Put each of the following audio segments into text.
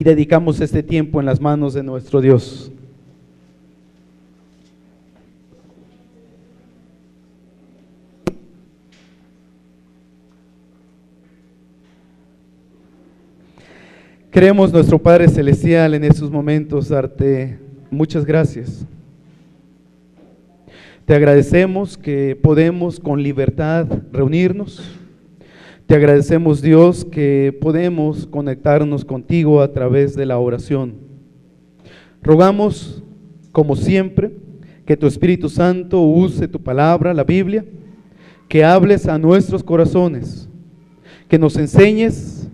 y dedicamos este tiempo en las manos de nuestro Dios. Queremos, nuestro Padre Celestial, en estos momentos darte muchas gracias. Te agradecemos que podemos con libertad reunirnos. Te agradecemos, Dios, que podemos conectarnos contigo a través de la oración. Rogamos, como siempre, que tu Espíritu Santo use tu palabra, la Biblia, que hables a nuestros corazones, que nos enseñes,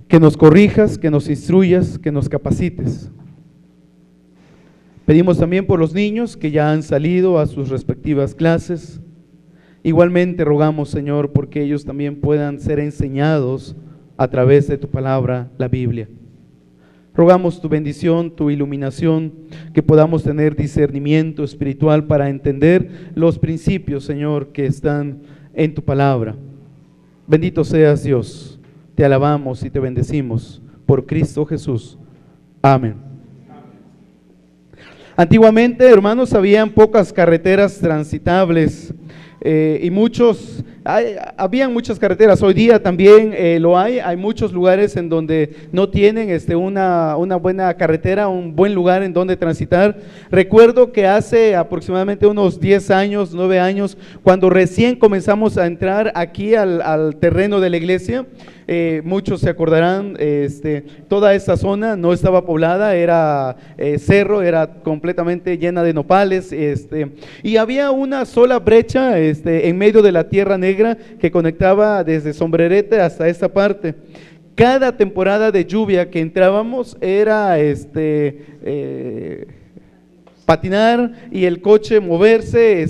que nos corrijas, que nos instruyas, que nos capacites. Pedimos también por los niños que ya han salido a sus respectivas clases. Igualmente rogamos, Señor, porque ellos también puedan ser enseñados a través de tu palabra, la Biblia. Rogamos tu bendición, tu iluminación, que podamos tener discernimiento espiritual para entender los principios, Señor, que están en tu palabra. Bendito seas, Dios. Te alabamos y te bendecimos por Cristo Jesús. Amén. Antiguamente, hermanos, habían pocas carreteras transitables y habían muchas carreteras. Hoy día también lo hay muchos lugares en donde no tienen una buena carretera, un buen lugar en donde transitar. Recuerdo que hace aproximadamente unos 10 años, 9 años, cuando recién comenzamos a entrar aquí al terreno de la iglesia, muchos se acordarán, toda esta zona no estaba poblada, era cerro, era completamente llena de nopales, y había una sola brecha en medio de la tierra negra que conectaba desde Sombrerete hasta esta parte. Cada temporada de lluvia que entrábamos era patinar y el coche moverse,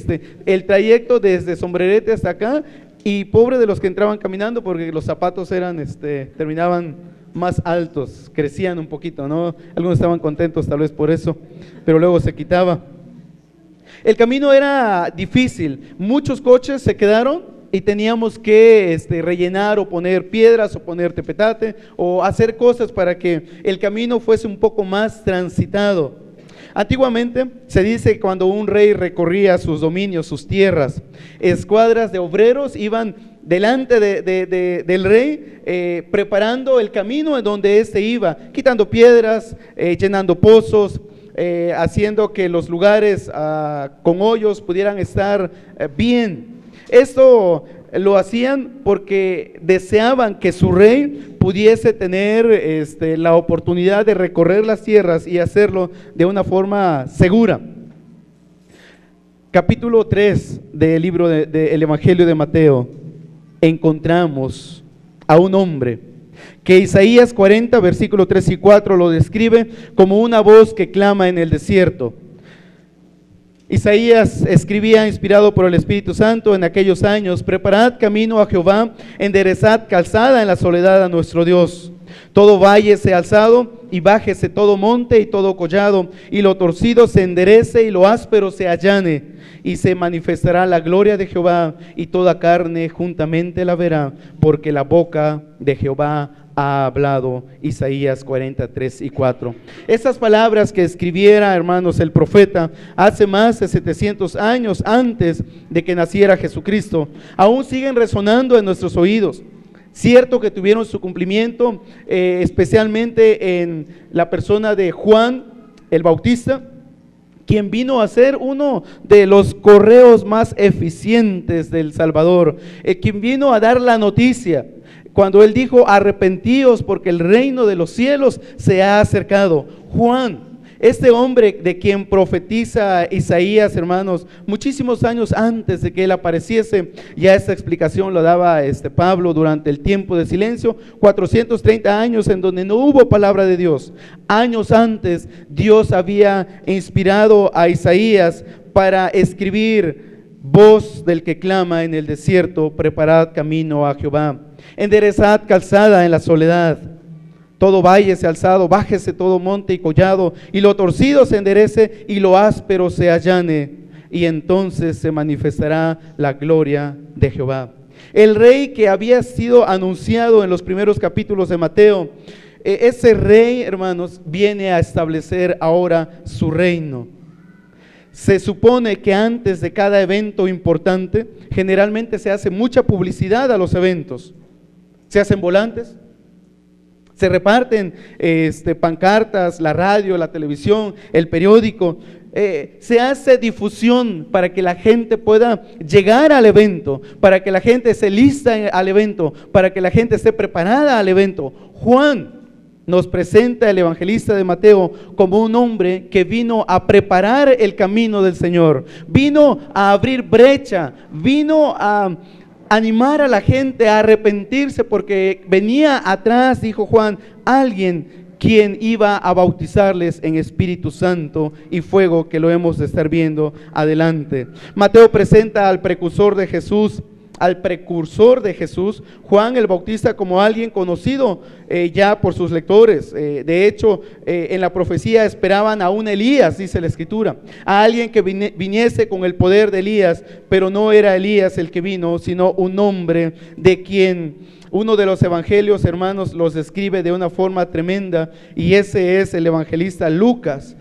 el trayecto desde Sombrerete hasta acá. Y pobre de los que entraban caminando, porque los zapatos terminaban más altos, crecían un poquito, ¿no? Algunos estaban contentos tal vez por eso, pero luego se quitaba. El camino era difícil, muchos coches se quedaron y teníamos que rellenar o poner piedras o poner tepetate o hacer cosas para que el camino fuese un poco más transitado. Antiguamente se dice que cuando un rey recorría sus dominios, sus tierras, escuadras de obreros iban delante del rey preparando el camino en donde éste iba, quitando piedras, llenando pozos, haciendo que los lugares con hoyos pudieran estar bien. Esto lo hacían porque deseaban que su rey pudiese tener la oportunidad de recorrer las tierras y hacerlo de una forma segura. Capítulo 3 del libro del Evangelio de Mateo, encontramos a un hombre que Isaías 40, versículo 3 y 4 lo describe como una voz que clama en el desierto. Isaías escribía inspirado por el Espíritu Santo en aquellos años: preparad camino a Jehová, enderezad calzada en la soledad a nuestro Dios. Todo valle sea alzado y bájese todo monte y todo collado, y lo torcido se enderece y lo áspero se allane, y se manifestará la gloria de Jehová, y toda carne juntamente la verá, porque la boca de Jehová ha hablado. Isaías 43 y 4. Estas palabras que escribiera, hermanos, el profeta hace más de 700 años antes de que naciera Jesucristo, aún siguen resonando en nuestros oídos. Cierto que tuvieron su cumplimiento, especialmente en la persona de Juan el Bautista, quien vino a ser uno de los correos más eficientes del Salvador, quien vino a dar la noticia. Cuando él dijo: arrepentíos porque el reino de los cielos se ha acercado. Juan, este hombre de quien profetiza Isaías, hermanos, muchísimos años antes de que él apareciese, ya esta explicación lo daba Pablo durante el tiempo de silencio, 430 años en donde no hubo palabra de Dios. Años antes Dios había inspirado a Isaías para escribir: voz del que clama en el desierto, preparad camino a Jehová, enderezad calzada en la soledad. Todo valle sea alzado, bájese todo monte y collado, y lo torcido se enderece y lo áspero se allane, y entonces se manifestará la gloria de Jehová. El rey que había sido anunciado en los primeros capítulos de Mateo Ese rey, hermanos, viene a establecer ahora su reino. Se supone que antes de cada evento importante, generalmente se hace mucha publicidad a los eventos. Se hacen volantes, se reparten pancartas, la radio, la televisión, el periódico. Se hace difusión para que la gente pueda llegar al evento, para que la gente se lista al evento, para que la gente esté preparada al evento. Juan nos presenta el evangelista de Mateo como un hombre que vino a preparar el camino del Señor, vino a abrir brecha, vino a animar a la gente a arrepentirse, porque venía atrás, dijo Juan, alguien quien iba a bautizarles en Espíritu Santo y fuego, que lo hemos de estar viendo adelante. Mateo presenta al precursor de Jesús, Juan el Bautista, como alguien conocido ya por sus lectores. De hecho, en la profecía esperaban a un Elías, dice la Escritura, a alguien que viniese con el poder de Elías, pero no era Elías el que vino, sino un hombre de quien uno de los evangelios, hermanos, los describe de una forma tremenda, y ese es el evangelista Lucas.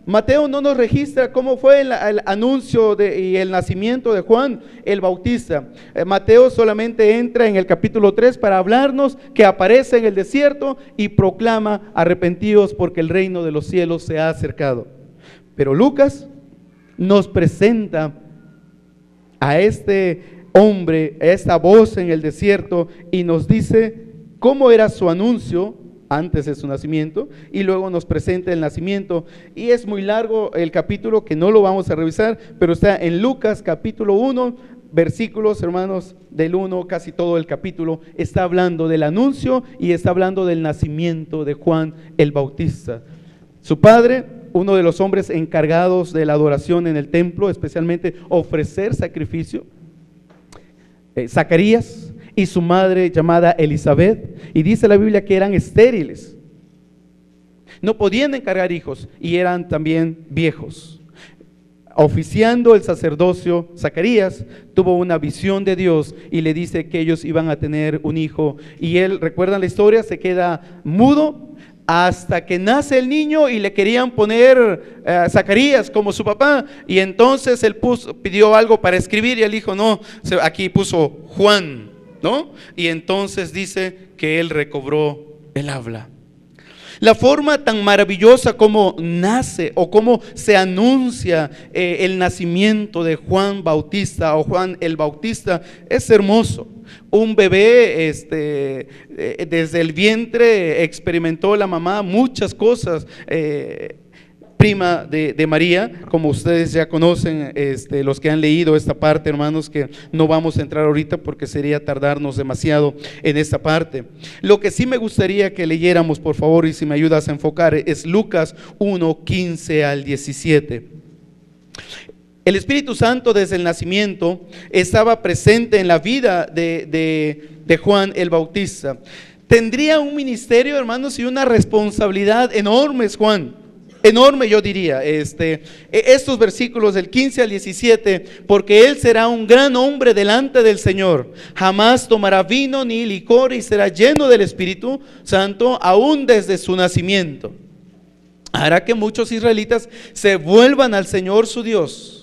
Mateo no nos registra cómo fue el anuncio y el nacimiento de Juan el Bautista. Mateo solamente entra en el capítulo 3 para hablarnos que aparece en el desierto y proclama: arrepentíos porque el reino de los cielos se ha acercado. Pero Lucas nos presenta a este hombre, a esta voz en el desierto, y nos dice cómo era su anuncio antes de su nacimiento, y luego nos presenta el nacimiento. Y es muy largo el capítulo, que no lo vamos a revisar, pero está en Lucas capítulo 1, versículos, hermanos, del 1, casi todo el capítulo está hablando del anuncio y está hablando del nacimiento de Juan el Bautista. Su padre, uno de los hombres encargados de la adoración en el templo, especialmente ofrecer sacrificio, Zacarías, y su madre llamada Elizabeth, y dice la Biblia que eran estériles, no podían encargar hijos y eran también viejos. Oficiando el sacerdocio, Zacarías tuvo una visión de Dios y le dice que ellos iban a tener un hijo, y él, recuerdan la historia, se queda mudo hasta que nace el niño y le querían poner Zacarías como su papá, y entonces él pidió algo para escribir y él dijo: no, aquí puso Juan, ¿no? Y entonces dice que él recobró el habla. La forma tan maravillosa como nace o como se anuncia el nacimiento de Juan Bautista o Juan el Bautista es hermoso. Un bebé desde el vientre experimentó la mamá muchas cosas, prima de María, como ustedes ya conocen, los que han leído esta parte, hermanos, que no vamos a entrar ahorita porque sería tardarnos demasiado en esta parte. Lo que sí me gustaría que leyéramos, por favor, y si me ayudas a enfocar, es Lucas 1, 15 al 17. El Espíritu Santo desde el nacimiento estaba presente en la vida de Juan el Bautista. Tendría un ministerio, hermanos, y una responsabilidad enormes, Juan. Enorme, yo diría, estos versículos del 15 al 17, porque él será un gran hombre delante del Señor, jamás tomará vino ni licor y será lleno del Espíritu Santo aún desde su nacimiento. Hará que muchos israelitas se vuelvan al Señor su Dios.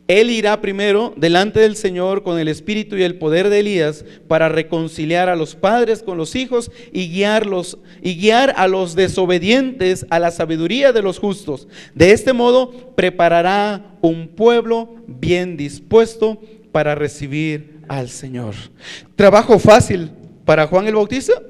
Él irá primero delante del Señor con el espíritu y el poder de Elías para reconciliar a los padres con los hijos y guiar a los desobedientes a la sabiduría de los justos. De este modo preparará un pueblo bien dispuesto para recibir al Señor. ¿Trabajo fácil para Juan el Bautista?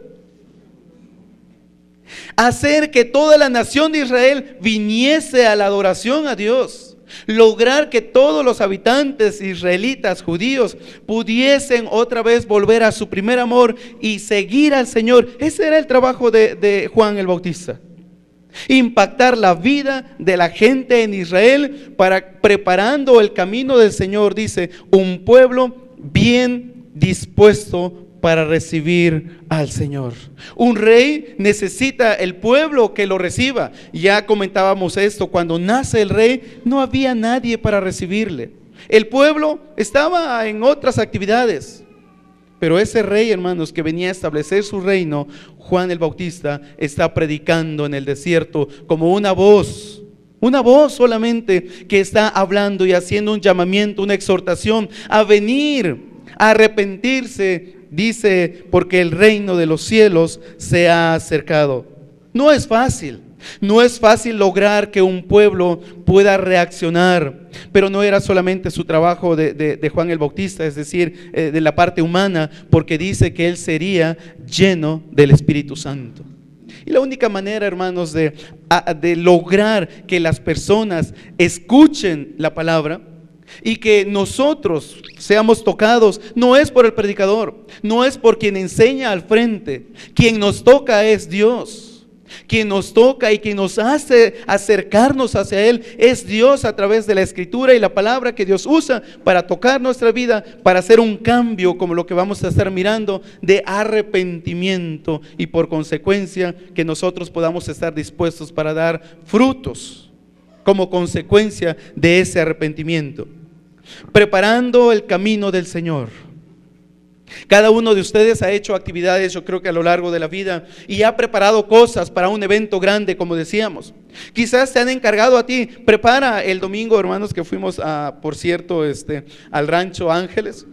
Hacer que toda la nación de Israel viniese a la adoración a Dios. Lograr que todos los habitantes israelitas, judíos, pudiesen otra vez volver a su primer amor y seguir al Señor. Ese era el trabajo de Juan el Bautista. Impactar la vida de la gente en Israel preparando el camino del Señor, dice, un pueblo bien dispuesto para recibir al Señor. Un rey necesita el pueblo que lo reciba. Ya comentábamos esto, cuando nace el rey no había nadie para recibirle. El pueblo estaba en otras actividades. Pero ese rey, hermanos, que venía a establecer su reino, Juan el Bautista, está predicando en el desierto como una voz solamente que está hablando y haciendo un llamamiento, una exhortación a venir, a arrepentirse. Dice, porque el reino de los cielos se ha acercado. No es fácil lograr que un pueblo pueda reaccionar, pero no era solamente su trabajo de Juan el Bautista, es decir, de la parte humana, porque dice que él sería lleno del Espíritu Santo. Y la única manera, hermanos, de lograr que las personas escuchen la palabra y que nosotros seamos tocados, no es por el predicador, no es por quien enseña al frente. Quien nos toca es Dios. Quien nos toca y quien nos hace acercarnos hacia Él es Dios, a través de la Escritura y la palabra que Dios usa para tocar nuestra vida, para hacer un cambio como lo que vamos a estar mirando, de arrepentimiento, y por consecuencia que nosotros podamos estar dispuestos para dar frutos como consecuencia de ese arrepentimiento. Preparando el camino del Señor. Cada uno de ustedes ha hecho actividades, yo creo que a lo largo de la vida, y ha preparado cosas para un evento grande, como decíamos. Quizás te han encargado a ti, prepara el domingo, hermanos, que fuimos por cierto, al Rancho Ángeles.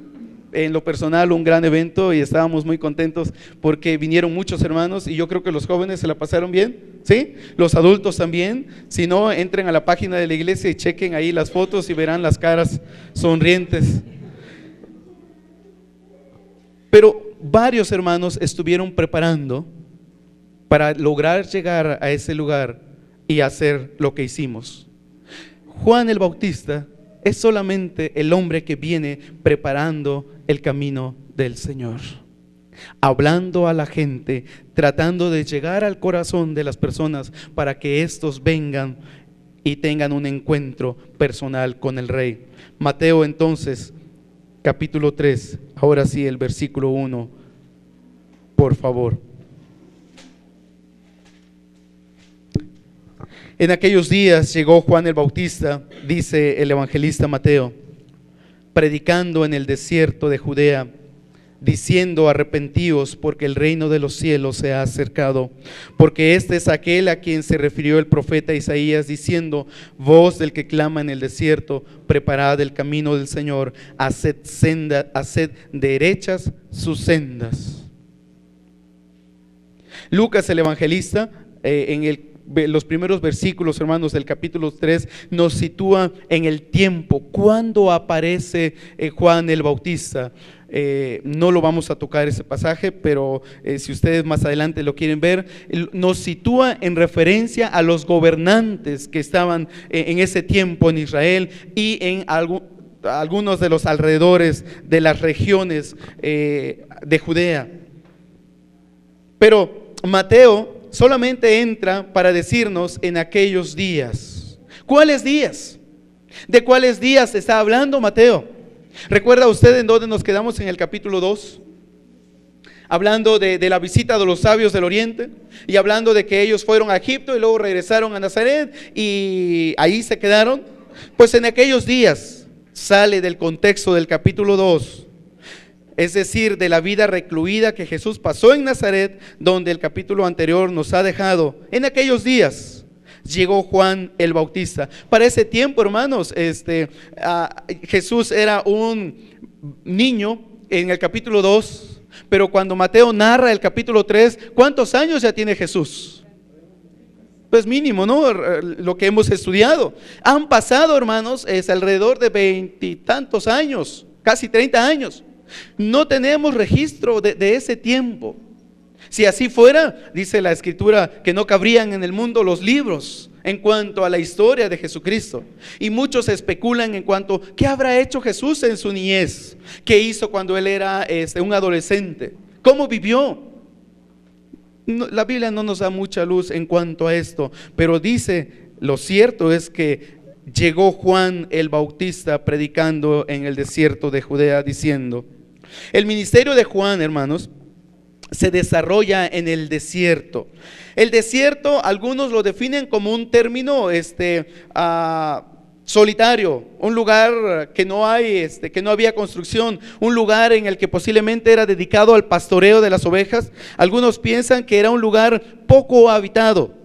En lo personal, un gran evento, y estábamos muy contentos porque vinieron muchos hermanos, y yo creo que los jóvenes se la pasaron bien, ¿sí? Los adultos también. Si no, entren a la página de la iglesia y chequen ahí las fotos y verán las caras sonrientes. Pero varios hermanos estuvieron preparando para lograr llegar a ese lugar y hacer lo que hicimos. Juan el Bautista es solamente el hombre que viene preparando el camino del Señor, hablando a la gente, tratando de llegar al corazón de las personas para que éstos vengan y tengan un encuentro personal con el Rey. Mateo entonces, capítulo 3, ahora sí el versículo 1, por favor. En aquellos días llegó Juan el Bautista, dice el evangelista Mateo, predicando en el desierto de Judea, diciendo: arrepentíos, porque el reino de los cielos se ha acercado. Porque este es aquel a quien se refirió el profeta Isaías, diciendo: voz del que clama en el desierto, preparad el camino del Señor, haced derechas sus sendas. Lucas el evangelista, los primeros versículos, hermanos, del capítulo 3, nos sitúa en el tiempo, cuando aparece Juan el Bautista. No lo vamos a tocar ese pasaje, pero si ustedes más adelante lo quieren ver, nos sitúa en referencia a los gobernantes que estaban en ese tiempo en Israel y en algunos de los alrededores de las regiones de Judea. Pero Mateo solamente entra para decirnos en aquellos días. ¿Cuáles días? ¿De cuáles días está hablando Mateo? ¿Recuerda usted en dónde nos quedamos en el capítulo 2? Hablando de la visita de los sabios del oriente, y hablando de que ellos fueron a Egipto y luego regresaron a Nazaret y ahí se quedaron. Pues en aquellos días sale del contexto del capítulo 2, es decir, de la vida recluida que Jesús pasó en Nazaret, donde el capítulo anterior nos ha dejado. En aquellos días llegó Juan el Bautista. Para ese tiempo, hermanos, Jesús era un niño en el capítulo 2, pero cuando Mateo narra el capítulo 3, ¿cuántos años ya tiene Jesús? Pues mínimo, ¿no? Lo que hemos estudiado. Han pasado, hermanos, alrededor de 20 y tantos años, casi 30 años. No tenemos registro de ese tiempo. Si así fuera, dice la Escritura, que no cabrían en el mundo los libros en cuanto a la historia de Jesucristo. Y muchos especulan en cuanto, ¿qué habrá hecho Jesús en su niñez? ¿Qué hizo cuando él era un adolescente? ¿Cómo vivió? La Biblia no nos da mucha luz en cuanto a esto, pero dice, lo cierto es que llegó Juan el Bautista predicando en el desierto de Judea, diciendo. El ministerio de Juan, hermanos, se desarrolla en el desierto. El desierto, algunos lo definen como un término solitario, un lugar que no hay, que no había construcción, un lugar en el que posiblemente era dedicado al pastoreo de las ovejas. Algunos piensan que era un lugar poco habitado.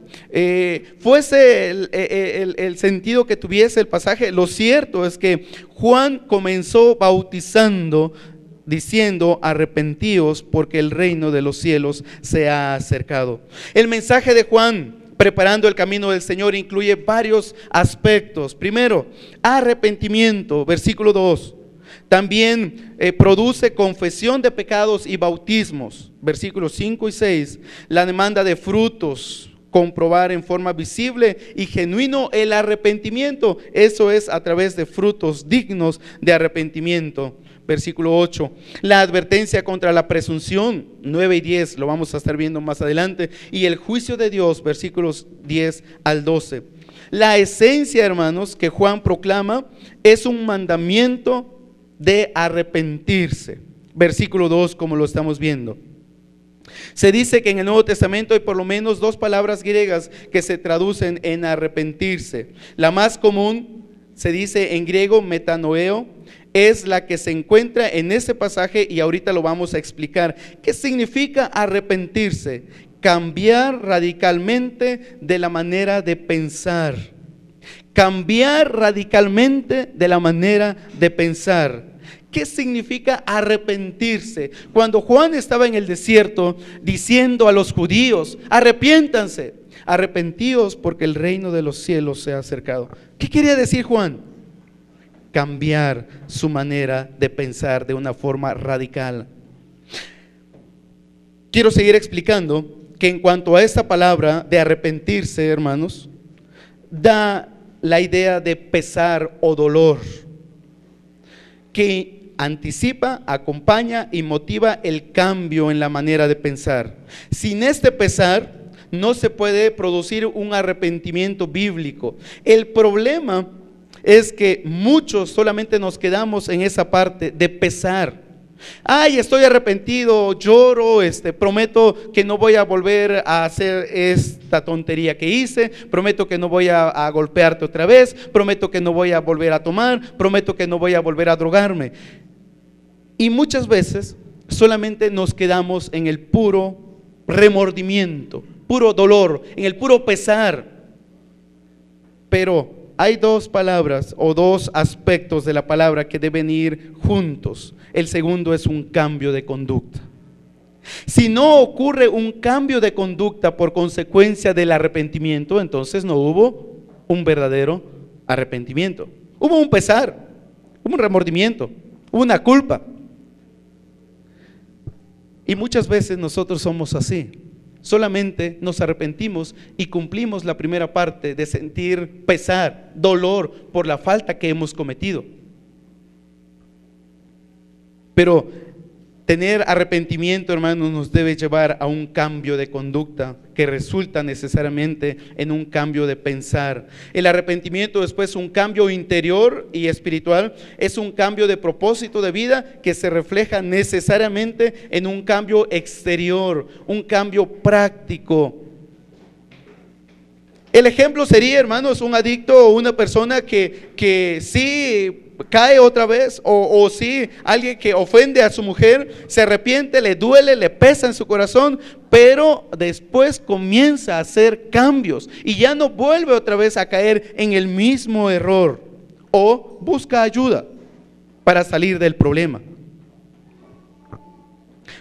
Fuese el sentido que tuviese el pasaje, lo cierto es que Juan comenzó bautizando, diciendo: arrepentíos porque el reino de los cielos se ha acercado. El mensaje de Juan, preparando el camino del Señor, incluye varios aspectos. Primero, arrepentimiento, versículo 2. También produce confesión de pecados y bautismos, versículos 5 y 6. La demanda de frutos, comprobar en forma visible y genuino el arrepentimiento. Eso es a través de frutos dignos de arrepentimiento. Versículo 8, la advertencia contra la presunción, 9 y 10, lo vamos a estar viendo más adelante, y el juicio de Dios, versículos 10 al 12. La esencia, hermanos, que Juan proclama es un mandamiento de arrepentirse. Versículo 2, como lo estamos viendo. Se dice que en el Nuevo Testamento hay por lo menos 2 palabras griegas que se traducen en arrepentirse. La más común se dice en griego metanoeo, es la que se encuentra en ese pasaje y ahorita lo vamos a explicar. ¿Qué significa arrepentirse? Cambiar radicalmente de la manera de pensar. Cambiar radicalmente de la manera de pensar. ¿Qué significa arrepentirse? Cuando Juan estaba en el desierto diciendo a los judíos: arrepiéntanse, arrepentíos porque el reino de los cielos se ha acercado. ¿Qué quería decir Juan? Cambiar su manera de pensar de una forma radical. Quiero seguir explicando que en cuanto a esta palabra de arrepentirse, hermanos, da la idea de pesar o dolor, que anticipa, acompaña y motiva el cambio en la manera de pensar. Sin este pesar no se puede producir un arrepentimiento bíblico. El problema es que muchos solamente nos quedamos en esa parte de pesar. Ay, estoy arrepentido, lloro, prometo que no voy a volver a hacer esta tontería que hice, prometo que no voy a golpearte otra vez, prometo que no voy a volver a tomar, prometo que no voy a volver a drogarme. Y muchas veces solamente nos quedamos en el puro remordimiento, puro dolor, en el puro pesar. Pero hay 2 palabras o 2 aspectos de la palabra que deben ir juntos. El segundo es un cambio de conducta. Si no ocurre un cambio de conducta por consecuencia del arrepentimiento, entonces no hubo un verdadero arrepentimiento. Hubo un pesar, hubo un remordimiento, hubo una culpa. Y muchas veces nosotros somos así. Solamente nos arrepentimos y cumplimos la primera parte de sentir pesar, dolor por la falta que hemos cometido. Pero tener arrepentimiento, hermanos, nos debe llevar a un cambio de conducta que resulta necesariamente en un cambio de pensar. El arrepentimiento después un cambio interior y espiritual, es un cambio de propósito de vida que se refleja necesariamente en un cambio exterior, un cambio práctico. El ejemplo sería, hermanos, un adicto o una persona que sí cae otra vez, o sí, alguien que ofende a su mujer, se arrepiente, le duele, le pesa en su corazón, pero después comienza a hacer cambios y ya no vuelve otra vez a caer en el mismo error, o busca ayuda para salir del problema.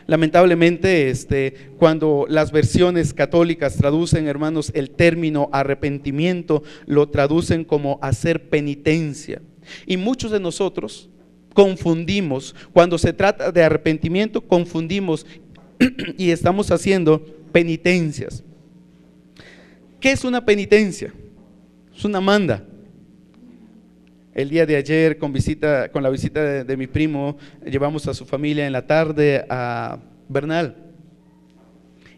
Lamentablemente, cuando las versiones católicas traducen, hermanos, el término arrepentimiento, lo traducen como hacer penitencia. Y muchos de nosotros confundimos, cuando se trata de arrepentimiento, confundimos y estamos haciendo penitencias. ¿Qué es una penitencia? Es una manda. El día de ayer, con la visita de mi primo, llevamos a su familia en la tarde a Bernal.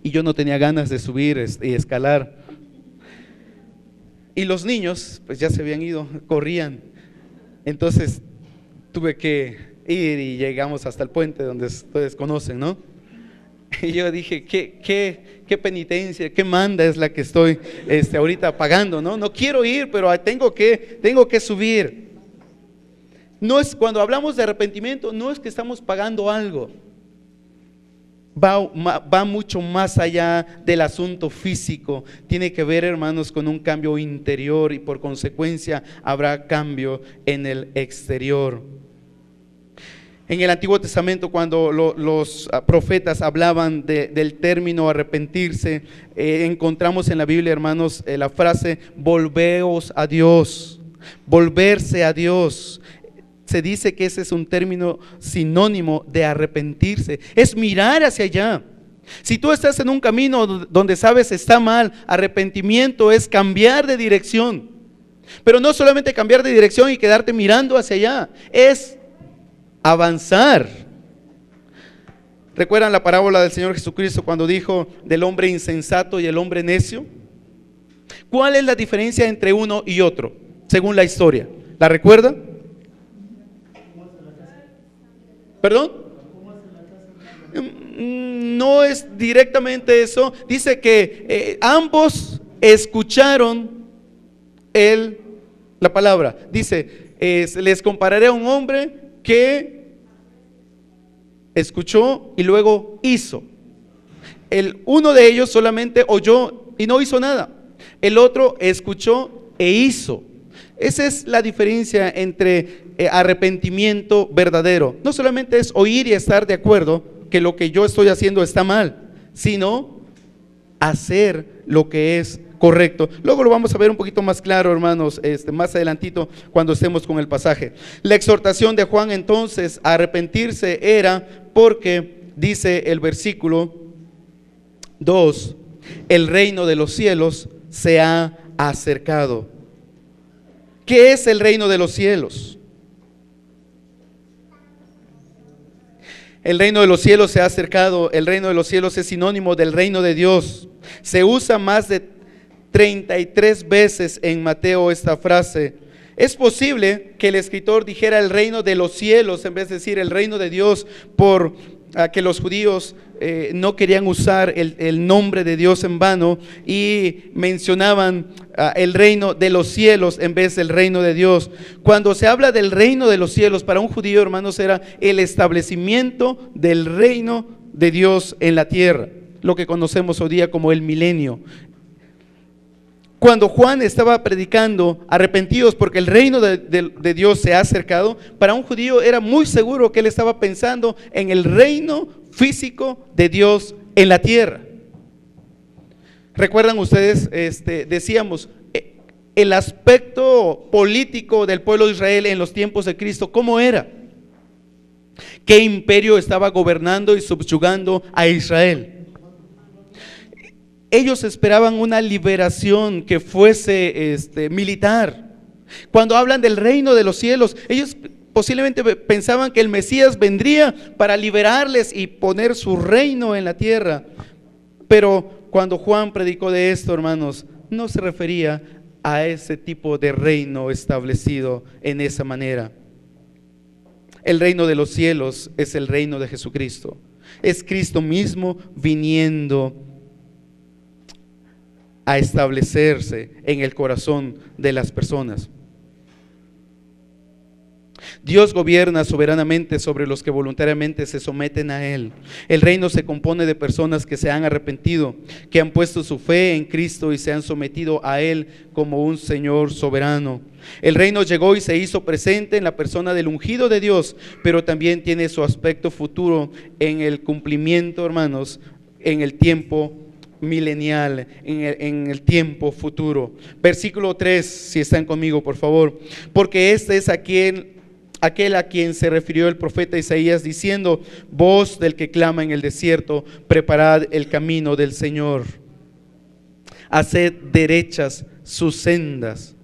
Y yo no tenía ganas de subir y escalar. Y los niños, pues ya se habían ido, corrían. Entonces tuve que ir y llegamos hasta el puente donde ustedes conocen, ¿no? Y yo dije, qué penitencia, qué manda es la que estoy ahorita pagando, ¿no? No quiero ir, pero tengo que subir. No es, cuando hablamos de arrepentimiento, no es que estamos pagando algo. Va mucho más allá del asunto físico. Tiene que ver, hermanos, con un cambio interior y por consecuencia habrá cambio en el exterior. En el Antiguo Testamento, cuando los profetas hablaban del término arrepentirse, encontramos en la Biblia, hermanos, la frase volveos a Dios, volverse a Dios. Se dice que ese es un término sinónimo de arrepentirse, es mirar hacia allá. Si tú estás en un camino donde sabes está mal, arrepentimiento es cambiar de dirección. Pero no solamente cambiar de dirección y quedarte mirando hacia allá, es avanzar. ¿Recuerdan la parábola del Señor Jesucristo cuando dijo del hombre insensato y el hombre necio? ¿Cuál es la diferencia entre uno y otro, según la historia? ¿La recuerda? ¿Perdón? No es directamente eso. Dice que ambos escucharon la palabra. Dice, les compararé a un hombre que escuchó y luego hizo. Uno de ellos solamente oyó y no hizo nada. El otro escuchó e hizo. Esa es la diferencia entre arrepentimiento verdadero. No solamente es oír y estar de acuerdo que lo que yo estoy haciendo está mal, sino hacer lo que es correcto. Luego lo vamos a ver un poquito más claro, hermanos, más adelantito cuando estemos con el pasaje. La exhortación de Juan entonces a arrepentirse era porque, dice el versículo 2, el reino de los cielos se ha acercado. ¿Qué es el reino de los cielos? El reino de los cielos se ha acercado. El reino de los cielos es sinónimo del reino de Dios. Se usa más de 33 veces en Mateo esta frase. Es posible que el escritor dijera el reino de los cielos en vez de decir el reino de Dios, por que los judíos no querían usar el nombre de Dios en vano y mencionaban el reino de los cielos en vez del reino de Dios. Cuando se habla del reino de los cielos, para un judío, hermanos, era el establecimiento del reino de Dios en la tierra, lo que conocemos hoy día como el milenio. Cuando Juan estaba predicando arrepentidos porque el reino de Dios se ha acercado, para un judío era muy seguro que él estaba pensando en el reino físico de Dios en la tierra. ¿Recuerdan ustedes? Decíamos, el aspecto político del pueblo de Israel en los tiempos de Cristo, ¿cómo era? ¿Qué imperio estaba gobernando y subyugando a Israel? Ellos esperaban una liberación que fuese militar. Cuando hablan del reino de los cielos, ellos posiblemente pensaban que el Mesías vendría para liberarles y poner su reino en la tierra. Pero cuando Juan predicó de esto, hermanos, no se refería a ese tipo de reino establecido en esa manera. El reino de los cielos es el reino de Jesucristo. Es Cristo mismo viniendo a establecerse en el corazón de las personas. Dios gobierna soberanamente sobre los que voluntariamente se someten a Él. El reino se compone de personas que se han arrepentido, que han puesto su fe en Cristo y se han sometido a Él como un Señor soberano. El reino llegó y se hizo presente en la persona del ungido de Dios, pero también tiene su aspecto futuro en el cumplimiento, hermanos, en el tiempo milenial, en el tiempo futuro. Versículo 3, si están conmigo, por favor. Porque este es aquel a quien se refirió el profeta Isaías diciendo: voz del que clama en el desierto, preparad el camino del Señor, haced derechas sus sendas.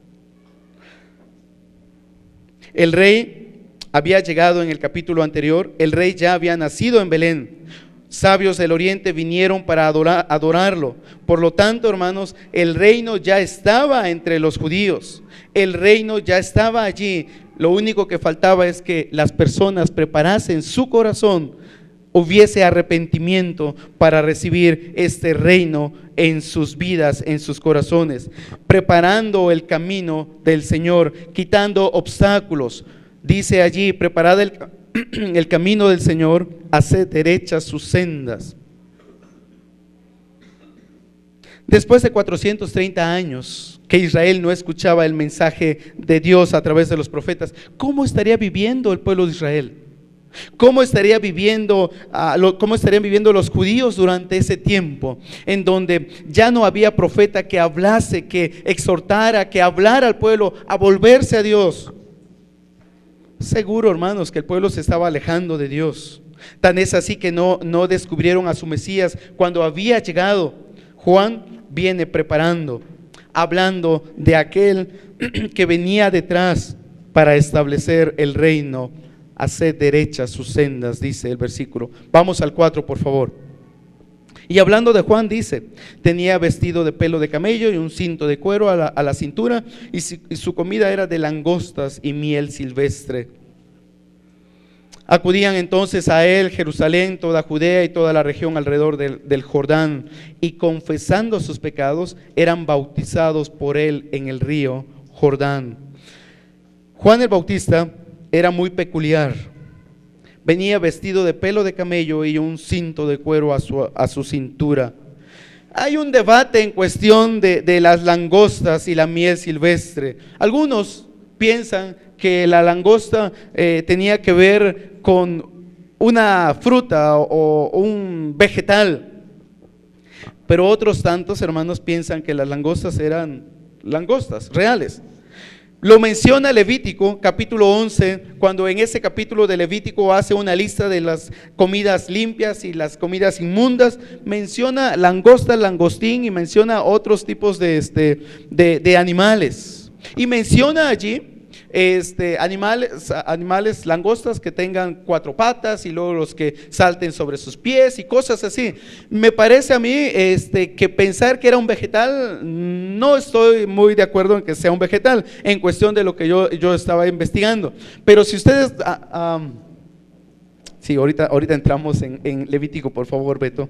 El rey había llegado en el capítulo anterior. El rey ya había nacido en Belén. Sabios del oriente vinieron para adorarlo. Por lo tanto, hermanos, el reino ya estaba entre los judíos. El reino ya estaba allí. Lo único que faltaba es que las personas preparasen su corazón hubiese arrepentimiento para recibir este reino en sus vidas, en sus corazones, preparando el camino del Señor, quitando obstáculos. Dice allí: preparad el camino del Señor, haced derechas sus sendas. Después de 430 años que Israel no escuchaba el mensaje de Dios a través de los profetas, ¿cómo estaría viviendo el pueblo de Israel? ¿Cómo estarían viviendo los judíos durante ese tiempo en donde ya no había profeta que hablase, que exhortara, que hablara al pueblo a volverse a Dios? Seguro, hermanos, que el pueblo se estaba alejando de Dios. Tan es así que no descubrieron a su Mesías cuando había llegado. Juan viene preparando, hablando de aquel que venía detrás para establecer el reino. Haced derechas sus sendas, dice el versículo. Vamos al 4, por favor. Y hablando de Juan dice: tenía vestido de pelo de camello y un cinto de cuero a la cintura, y su comida era de langostas y miel silvestre. Acudían entonces a él Jerusalén, toda Judea y toda la región alrededor del Jordán, y confesando sus pecados eran bautizados por él en el río Jordán. Juan el Bautista era muy peculiar. Venía vestido de pelo de camello y un cinto de cuero a su cintura. Hay un debate en cuestión de las langostas y la miel silvestre. Algunos piensan que la langosta tenía que ver con una fruta o un vegetal, pero otros tantos, hermanos, piensan que las langostas eran langostas reales. Lo menciona Levítico capítulo 11, cuando en ese capítulo de Levítico hace una lista de las comidas limpias y las comidas inmundas. Menciona langosta, langostín, y menciona otros tipos de animales. Y menciona allí animales langostas que tengan 4 patas, y luego los que salten sobre sus pies y cosas así. Me parece a mí que pensar que era un vegetal, no estoy muy de acuerdo en que sea un vegetal en cuestión de lo que yo estaba investigando. Pero si ustedes sí, ahorita entramos en Levítico, por favor, Beto.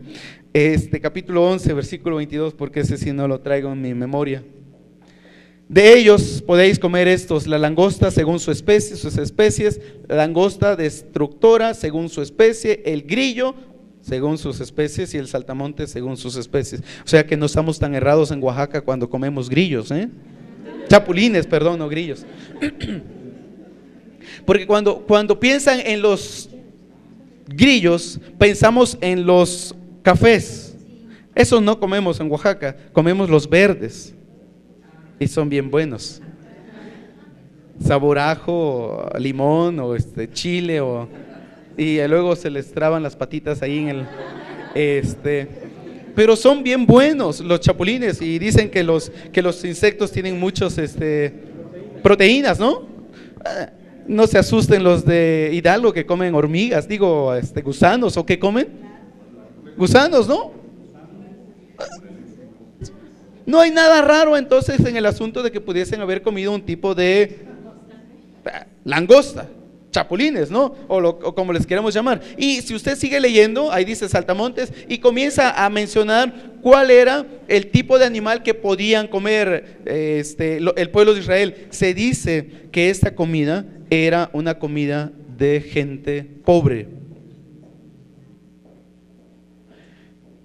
Capítulo 11, versículo 22, porque ese sí no lo traigo en mi memoria. De ellos podéis comer estos: la langosta según sus especies, la langosta destructora según su especie, el grillo según sus especies y el saltamontes según sus especies. O sea que no estamos tan errados en Oaxaca cuando comemos grillos, chapulines, perdón, no grillos. Porque cuando piensan en los grillos, pensamos en los cafés. Esos no comemos en Oaxaca, comemos los verdes. Y son bien buenos. Sabor ajo, limón o chile y luego se les traban las patitas ahí en el pero son bien buenos los chapulines, y dicen que los insectos tienen muchos proteínas, ¿no? No se asusten los de Hidalgo que comen hormigas, gusanos, ¿o qué comen? Gusanos, ¿no? No hay nada raro entonces en el asunto de que pudiesen haber comido un tipo de langosta, chapulines, ¿no? O como les queramos llamar. Y si usted sigue leyendo, ahí dice saltamontes, y comienza a mencionar cuál era el tipo de animal que podían comer el pueblo de Israel. Se dice que esta comida era una comida de gente pobre.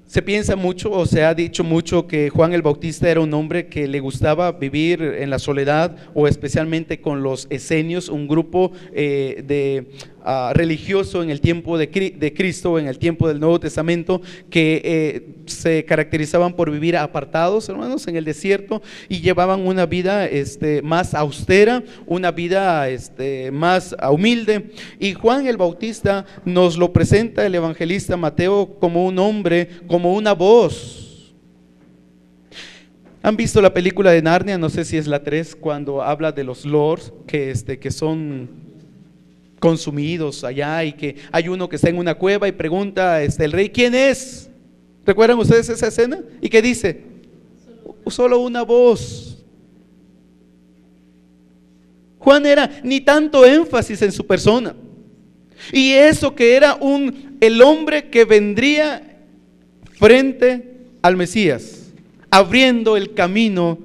Se piensa mucho, o se ha dicho mucho, que Juan el Bautista era un hombre que le gustaba vivir en la soledad, o especialmente con los esenios, un grupo religioso en el tiempo de Cristo, en el tiempo del Nuevo Testamento, que se caracterizaban por vivir apartados, hermanos, en el desierto, y llevaban una vida más austera, una vida más humilde. Y Juan el Bautista nos lo presenta el evangelista Mateo como un hombre, como una voz. ¿Han visto la película de Narnia? No sé si es la 3, cuando habla de los lords que son consumidos allá, y que hay uno que está en una cueva y pregunta el rey: ¿quién es? ¿Recuerdan ustedes esa escena? ¿Y qué dice? Solo una voz. Juan era ni tanto énfasis en su persona, y eso que era un el hombre que vendría frente al Mesías, abriendo el camino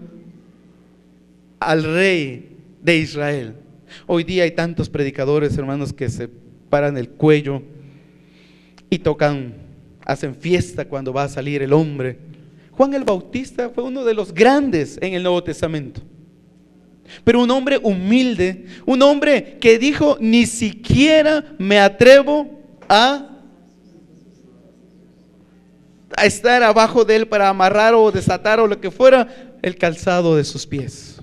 al rey de Israel. Hoy día hay tantos predicadores, hermanos, que se paran el cuello y tocan, hacen fiesta cuando va a salir el hombre. Juan el Bautista fue uno de los grandes en el Nuevo Testamento, pero un hombre humilde, un hombre que dijo: ni siquiera me atrevo a estar abajo de él para amarrar o desatar o lo que fuera el calzado de sus pies.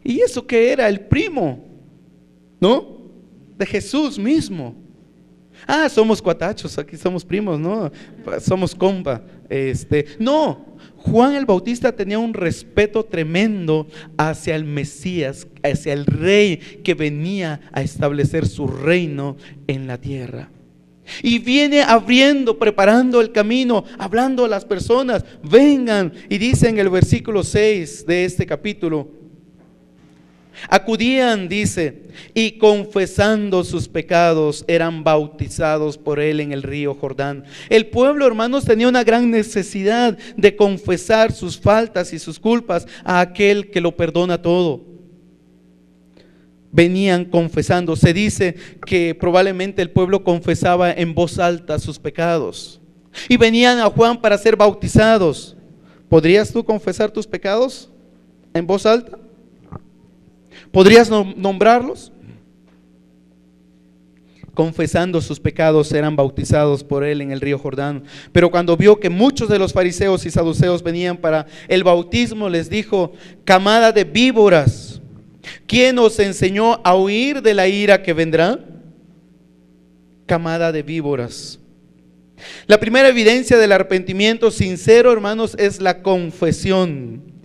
Y eso que era el primo, ¿no?, de Jesús mismo. Somos cuatachos, aquí somos primos, ¿no? Somos compa. No, Juan el Bautista tenía un respeto tremendo hacia el Mesías, hacia el rey que venía a establecer su reino en la tierra. Y viene abriendo, preparando el camino, hablando a las personas: vengan. Y dice en el versículo 6 de este capítulo: acudían, dice, y confesando sus pecados eran bautizados por él en el río Jordán. El pueblo, hermanos, tenía una gran necesidad de confesar sus faltas y sus culpas a aquel que lo perdona todo. Venían confesando. Se dice que probablemente el pueblo confesaba en voz alta sus pecados y venían a Juan para ser bautizados. ¿Podrías tú confesar tus pecados en voz alta? ¿Podrías nombrarlos? Confesando sus pecados eran bautizados por él en el río Jordán. Pero cuando vio que muchos de los fariseos y saduceos venían para el bautismo, les dijo: camada de víboras, ¿quién os enseñó a huir de la ira que vendrá? Camada de víboras. La primera evidencia del arrepentimiento sincero, hermanos, es la confesión.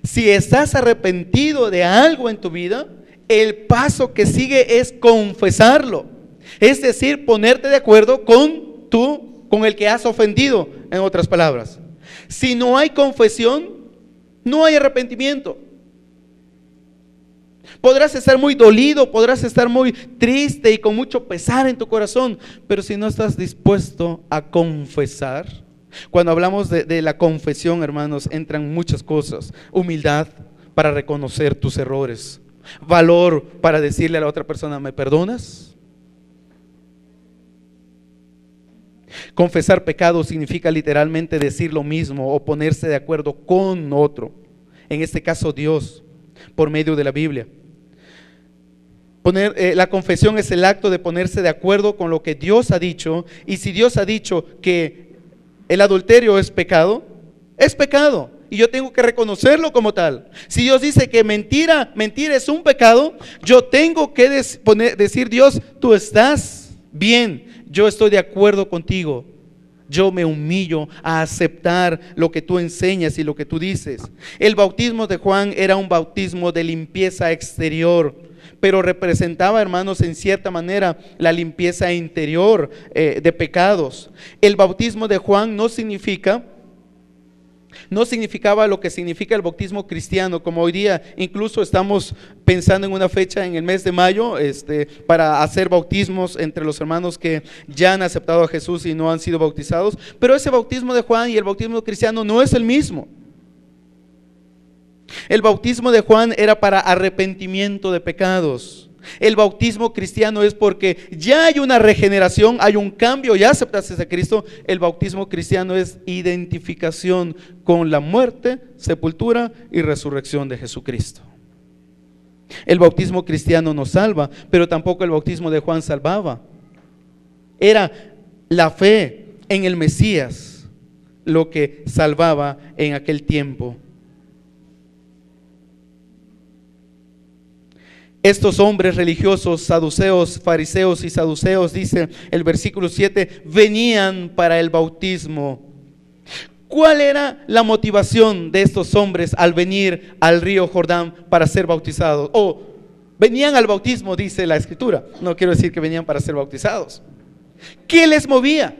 Si estás arrepentido de algo en tu vida, el paso que sigue es confesarlo. Es decir, ponerte de acuerdo con el que has ofendido, en otras palabras. Si no hay confesión, no hay arrepentimiento. Podrás estar muy dolido, podrás estar muy triste y con mucho pesar en tu corazón, pero si no estás dispuesto a confesar. Cuando hablamos de la confesión, hermanos, entran muchas cosas: humildad para reconocer tus errores, valor para decirle a la otra persona: ¿me perdonas? Confesar pecado significa literalmente decir lo mismo o ponerse de acuerdo con otro, en este caso Dios, por medio de la Biblia. La confesión es el acto de ponerse de acuerdo con lo que Dios ha dicho, y si Dios ha dicho que el adulterio es pecado y yo tengo que reconocerlo como tal. Si Dios dice que mentir es un pecado, yo tengo que decir: Dios, tú estás bien, yo estoy de acuerdo contigo. Yo me humillo a aceptar lo que tú enseñas y lo que tú dices. El bautismo de Juan era un bautismo de limpieza exterior, pero representaba, hermanos, en cierta manera la limpieza interior de pecados. El bautismo de Juan no significaba lo que significa el bautismo cristiano, como hoy día incluso estamos pensando en una fecha en el mes de mayo para hacer bautismos entre los hermanos que ya han aceptado a Jesús y no han sido bautizados. Pero ese bautismo de Juan y el bautismo cristiano no es el mismo. El bautismo de Juan era para arrepentimiento de pecados. El bautismo cristiano es porque ya hay una regeneración, hay un cambio, ya aceptaste a Cristo. El bautismo cristiano es identificación con la muerte, sepultura y resurrección de Jesucristo. El bautismo cristiano nos salva, pero tampoco el bautismo de Juan salvaba. Era la fe en el Mesías lo que salvaba en aquel tiempo. Estos hombres religiosos, saduceos, fariseos y saduceos, dice el versículo 7, venían para el bautismo. ¿Cuál era la motivación de estos hombres al venir al río Jordán para ser bautizados? Venían al bautismo, dice la Escritura. No quiero decir que venían para ser bautizados. ¿Qué les movía?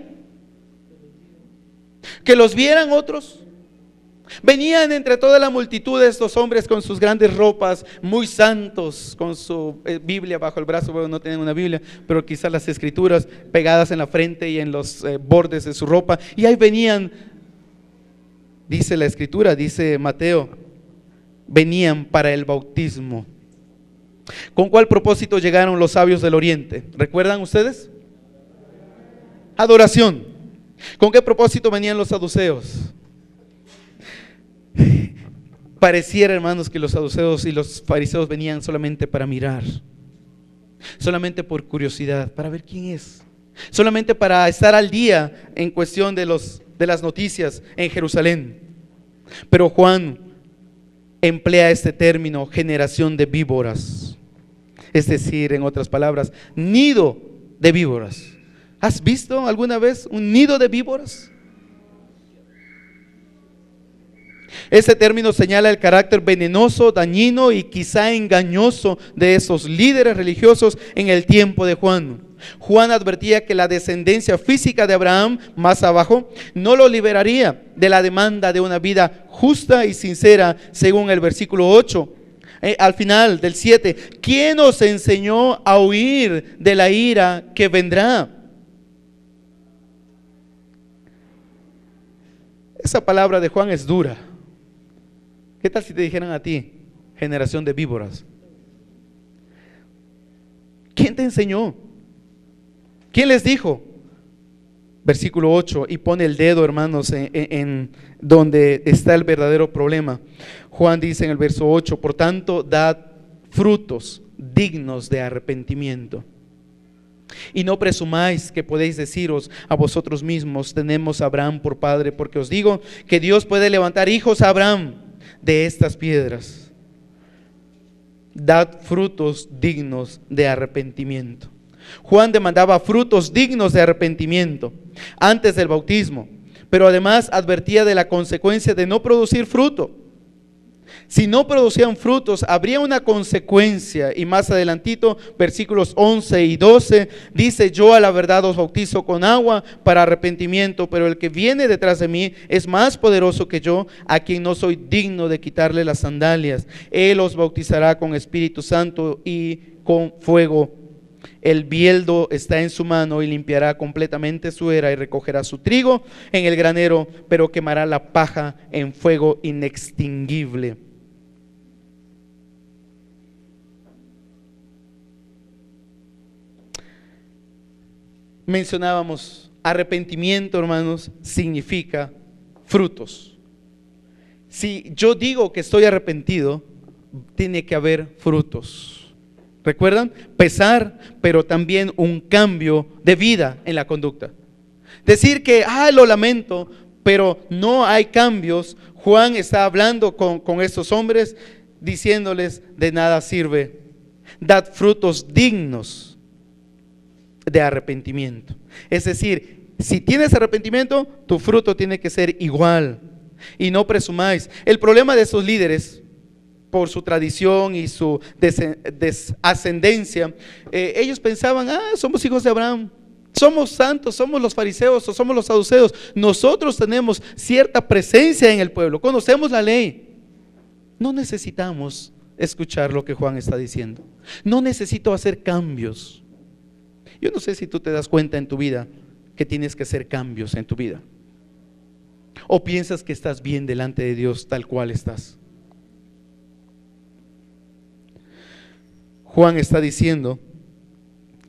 ¿Que los vieran otros? Venían entre toda la multitud de estos hombres con sus grandes ropas, muy santos, con su Biblia bajo el brazo. Bueno, no tienen una Biblia, pero quizás las escrituras pegadas en la frente y en los bordes de su ropa. Y ahí venían, dice la escritura, dice Mateo, venían para el bautismo. ¿Con cuál propósito llegaron los sabios del oriente? ¿Recuerdan ustedes? Adoración. ¿Con qué propósito venían los saduceos? Pareciera, hermanos, que los saduceos y los fariseos venían solamente para mirar, solamente por curiosidad, para ver quién es, solamente para estar al día en cuestión de las noticias en Jerusalén. Pero Juan emplea este término, generación de víboras, es decir, en otras palabras, nido de víboras. ¿Has visto alguna vez un nido de víboras? Este término señala el carácter venenoso, dañino y quizá engañoso de esos líderes religiosos en el tiempo de Juan. Juan advertía que la descendencia física de Abraham, más abajo, no lo liberaría de la demanda de una vida justa y sincera, según el versículo 8. Al final del 7, ¿quién os enseñó a huir de la ira que vendrá? Esa palabra de Juan es dura. ¿Qué tal si te dijeran a ti, generación de víboras? ¿Quién te enseñó? ¿Quién les dijo? Versículo 8, y pone el dedo, hermanos, en donde está el verdadero problema. Juan dice en el verso 8, por tanto, dad frutos dignos de arrepentimiento. Y no presumáis que podéis deciros a vosotros mismos, tenemos a Abraham por padre, porque os digo que Dios puede levantar hijos a Abraham de estas piedras. Dad frutos dignos de arrepentimiento. Juan demandaba frutos dignos de arrepentimiento antes del bautismo, pero además advertía de la consecuencia de no producir fruto. Si no producían frutos, habría una consecuencia. Y más adelantito, versículos 11 y 12, dice: yo a la verdad os bautizo con agua para arrepentimiento, pero el que viene detrás de mí es más poderoso que yo, a quien no soy digno de quitarle las sandalias. Él os bautizará con Espíritu Santo y con fuego. El bieldo está en su mano y limpiará completamente su era y recogerá su trigo en el granero, pero quemará la paja en fuego inextinguible. Mencionábamos, arrepentimiento, hermanos, significa frutos. Si yo digo que estoy arrepentido, tiene que haber frutos. ¿Recuerdan? Pesar, pero también un cambio de vida en la conducta. Decir que, lo lamento, pero no hay cambios. Juan está hablando con estos hombres, diciéndoles: de nada sirve. Dad frutos dignos de arrepentimiento. Es decir, si tienes arrepentimiento, tu fruto tiene que ser igual. Y no presumáis. El problema de esos líderes, por su tradición y su descendencia, ellos pensaban: somos hijos de Abraham, somos santos, somos los fariseos o somos los saduceos, nosotros tenemos cierta presencia en el pueblo, conocemos la ley, no necesitamos escuchar lo que Juan está diciendo, no necesito hacer cambios. Yo no sé si tú te das cuenta en tu vida que tienes que hacer cambios en tu vida, o piensas que estás bien delante de Dios tal cual estás. Juan está diciendo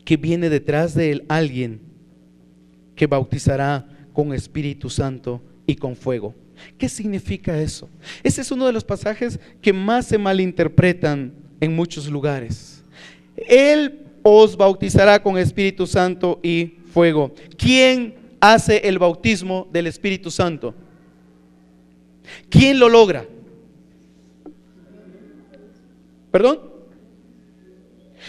que viene detrás de él alguien que bautizará con Espíritu Santo y con fuego. ¿Qué significa eso? Ese es uno de los pasajes que más se malinterpretan en muchos lugares. Él os bautizará con Espíritu Santo y fuego. ¿Quién hace el bautismo del Espíritu Santo? ¿Quién lo logra? ¿Perdón?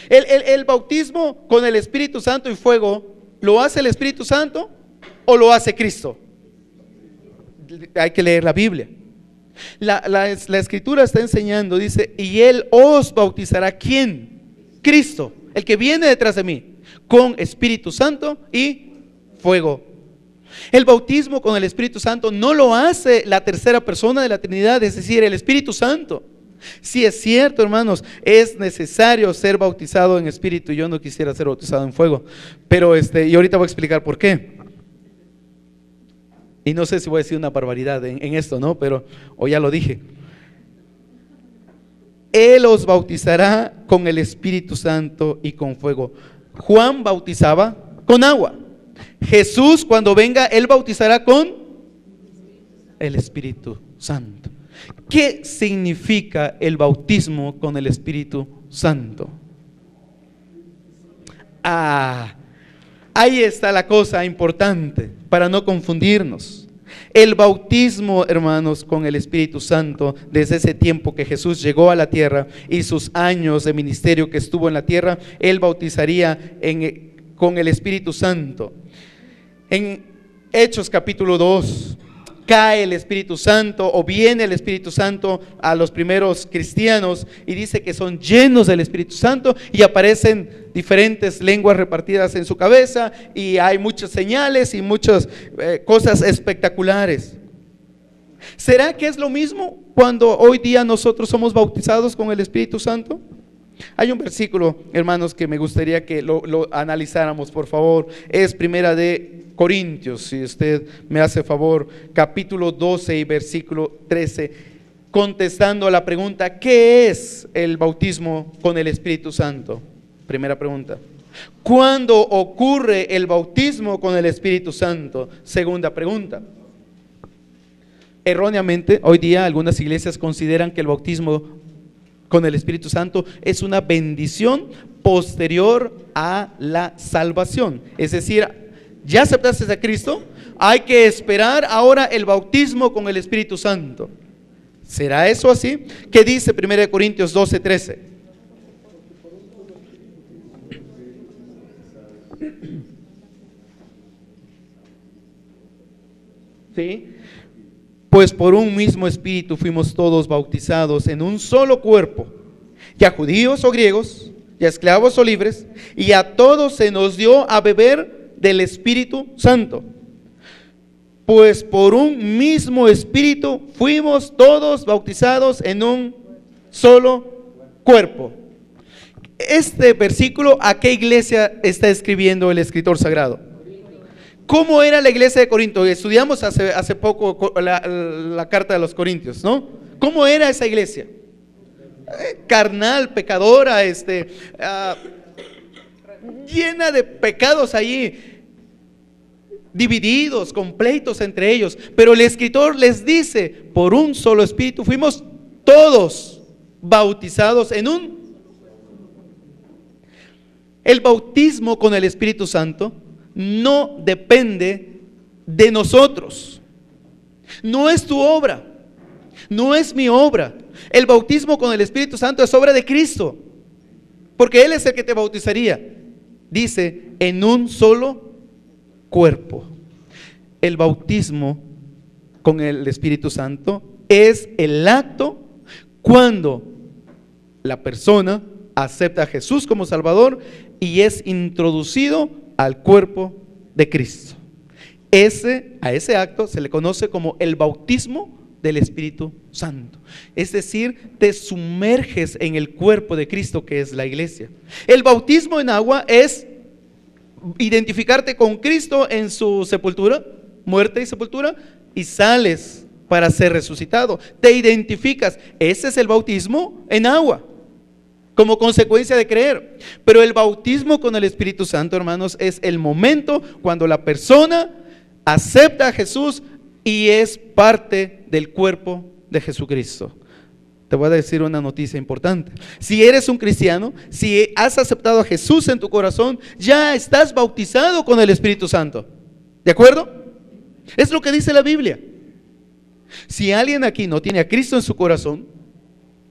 El bautismo con el Espíritu Santo y fuego, ¿lo hace el Espíritu Santo o lo hace Cristo? Hay que leer la Biblia. La Escritura está enseñando, dice: y Él os bautizará. ¿Quién? Cristo, el que viene detrás de mí, con Espíritu Santo y fuego. El bautismo con el Espíritu Santo no lo hace la tercera persona de la Trinidad, es decir, el Espíritu Santo. Sí es cierto, hermanos, es necesario ser bautizado en Espíritu. Yo no quisiera ser bautizado en fuego, pero y ahorita voy a explicar por qué. Y no sé si voy a decir una barbaridad en esto, ¿no? Pero, o ya lo dije. Él os bautizará con el Espíritu Santo y con fuego. Juan bautizaba con agua. Jesús, cuando venga, Él bautizará con el Espíritu Santo. ¿Qué significa el bautismo con el Espíritu Santo? Ahí está la cosa importante para no confundirnos. El bautismo, hermanos, con el Espíritu Santo, desde ese tiempo que Jesús llegó a la tierra y sus años de ministerio que estuvo en la tierra, Él bautizaría con el Espíritu Santo. En Hechos capítulo 2, cae el Espíritu Santo, o viene el Espíritu Santo a los primeros cristianos, y dice que son llenos del Espíritu Santo y aparecen diferentes lenguas repartidas en su cabeza, y hay muchas señales y muchas cosas espectaculares. ¿Será que es lo mismo cuando hoy día nosotros somos bautizados con el Espíritu Santo? Hay un versículo, hermanos, que me gustaría que lo analizáramos, por favor. Es Primera de Corintios, si usted me hace favor, capítulo 12 y versículo 13, contestando a la pregunta: ¿qué es el bautismo con el Espíritu Santo? Primera pregunta. ¿Cuándo ocurre el bautismo con el Espíritu Santo? Segunda pregunta. Erróneamente, hoy día algunas iglesias consideran que el bautismo con el Espíritu Santo es una bendición posterior a la salvación. Es decir, ya aceptaste a Cristo, hay que esperar ahora el bautismo con el Espíritu Santo. ¿Será eso así? ¿Qué dice 1 Corintios 12, 13? ¿Sí? Pues por un mismo Espíritu fuimos todos bautizados en un solo cuerpo, ya judíos o griegos, ya esclavos o libres, y a todos se nos dio a beber del Espíritu Santo. Pues por un mismo Espíritu fuimos todos bautizados en un solo cuerpo. Este versículo, ¿a qué iglesia está escribiendo el escritor sagrado? ¿Cómo era la iglesia de Corinto? Estudiamos hace poco la carta de los Corintios, ¿no? ¿Cómo era esa iglesia? Carnal, pecadora, llena de pecados allí, divididos, con pleitos entre ellos. Pero el escritor les dice: por un solo Espíritu fuimos todos bautizados en un. El bautismo con el Espíritu Santo no depende de nosotros. No es tu obra, no es mi obra. El bautismo con el Espíritu Santo es obra de Cristo, porque Él es el que te bautizaría. Dice: en un solo cuerpo. El bautismo con el Espíritu Santo es el acto cuando la persona acepta a Jesús como Salvador y es introducido al cuerpo de Cristo. A ese acto se le conoce como el bautismo del Espíritu Santo. Es decir, te sumerges en el cuerpo de Cristo, que es la iglesia. El bautismo en agua es identificarte con Cristo en su sepultura, muerte y sepultura, y sales para ser resucitado. Te identificas. Ese es el bautismo en agua, como consecuencia de creer. Pero el bautismo con el Espíritu Santo, hermanos, es el momento cuando la persona acepta a Jesús y es parte del cuerpo de Jesucristo. Te voy a decir una noticia importante. Si eres un cristiano, si has aceptado a Jesús en tu corazón, ya estás bautizado con el Espíritu Santo. ¿De acuerdo? Es lo que dice la Biblia. Si alguien aquí no tiene a Cristo en su corazón,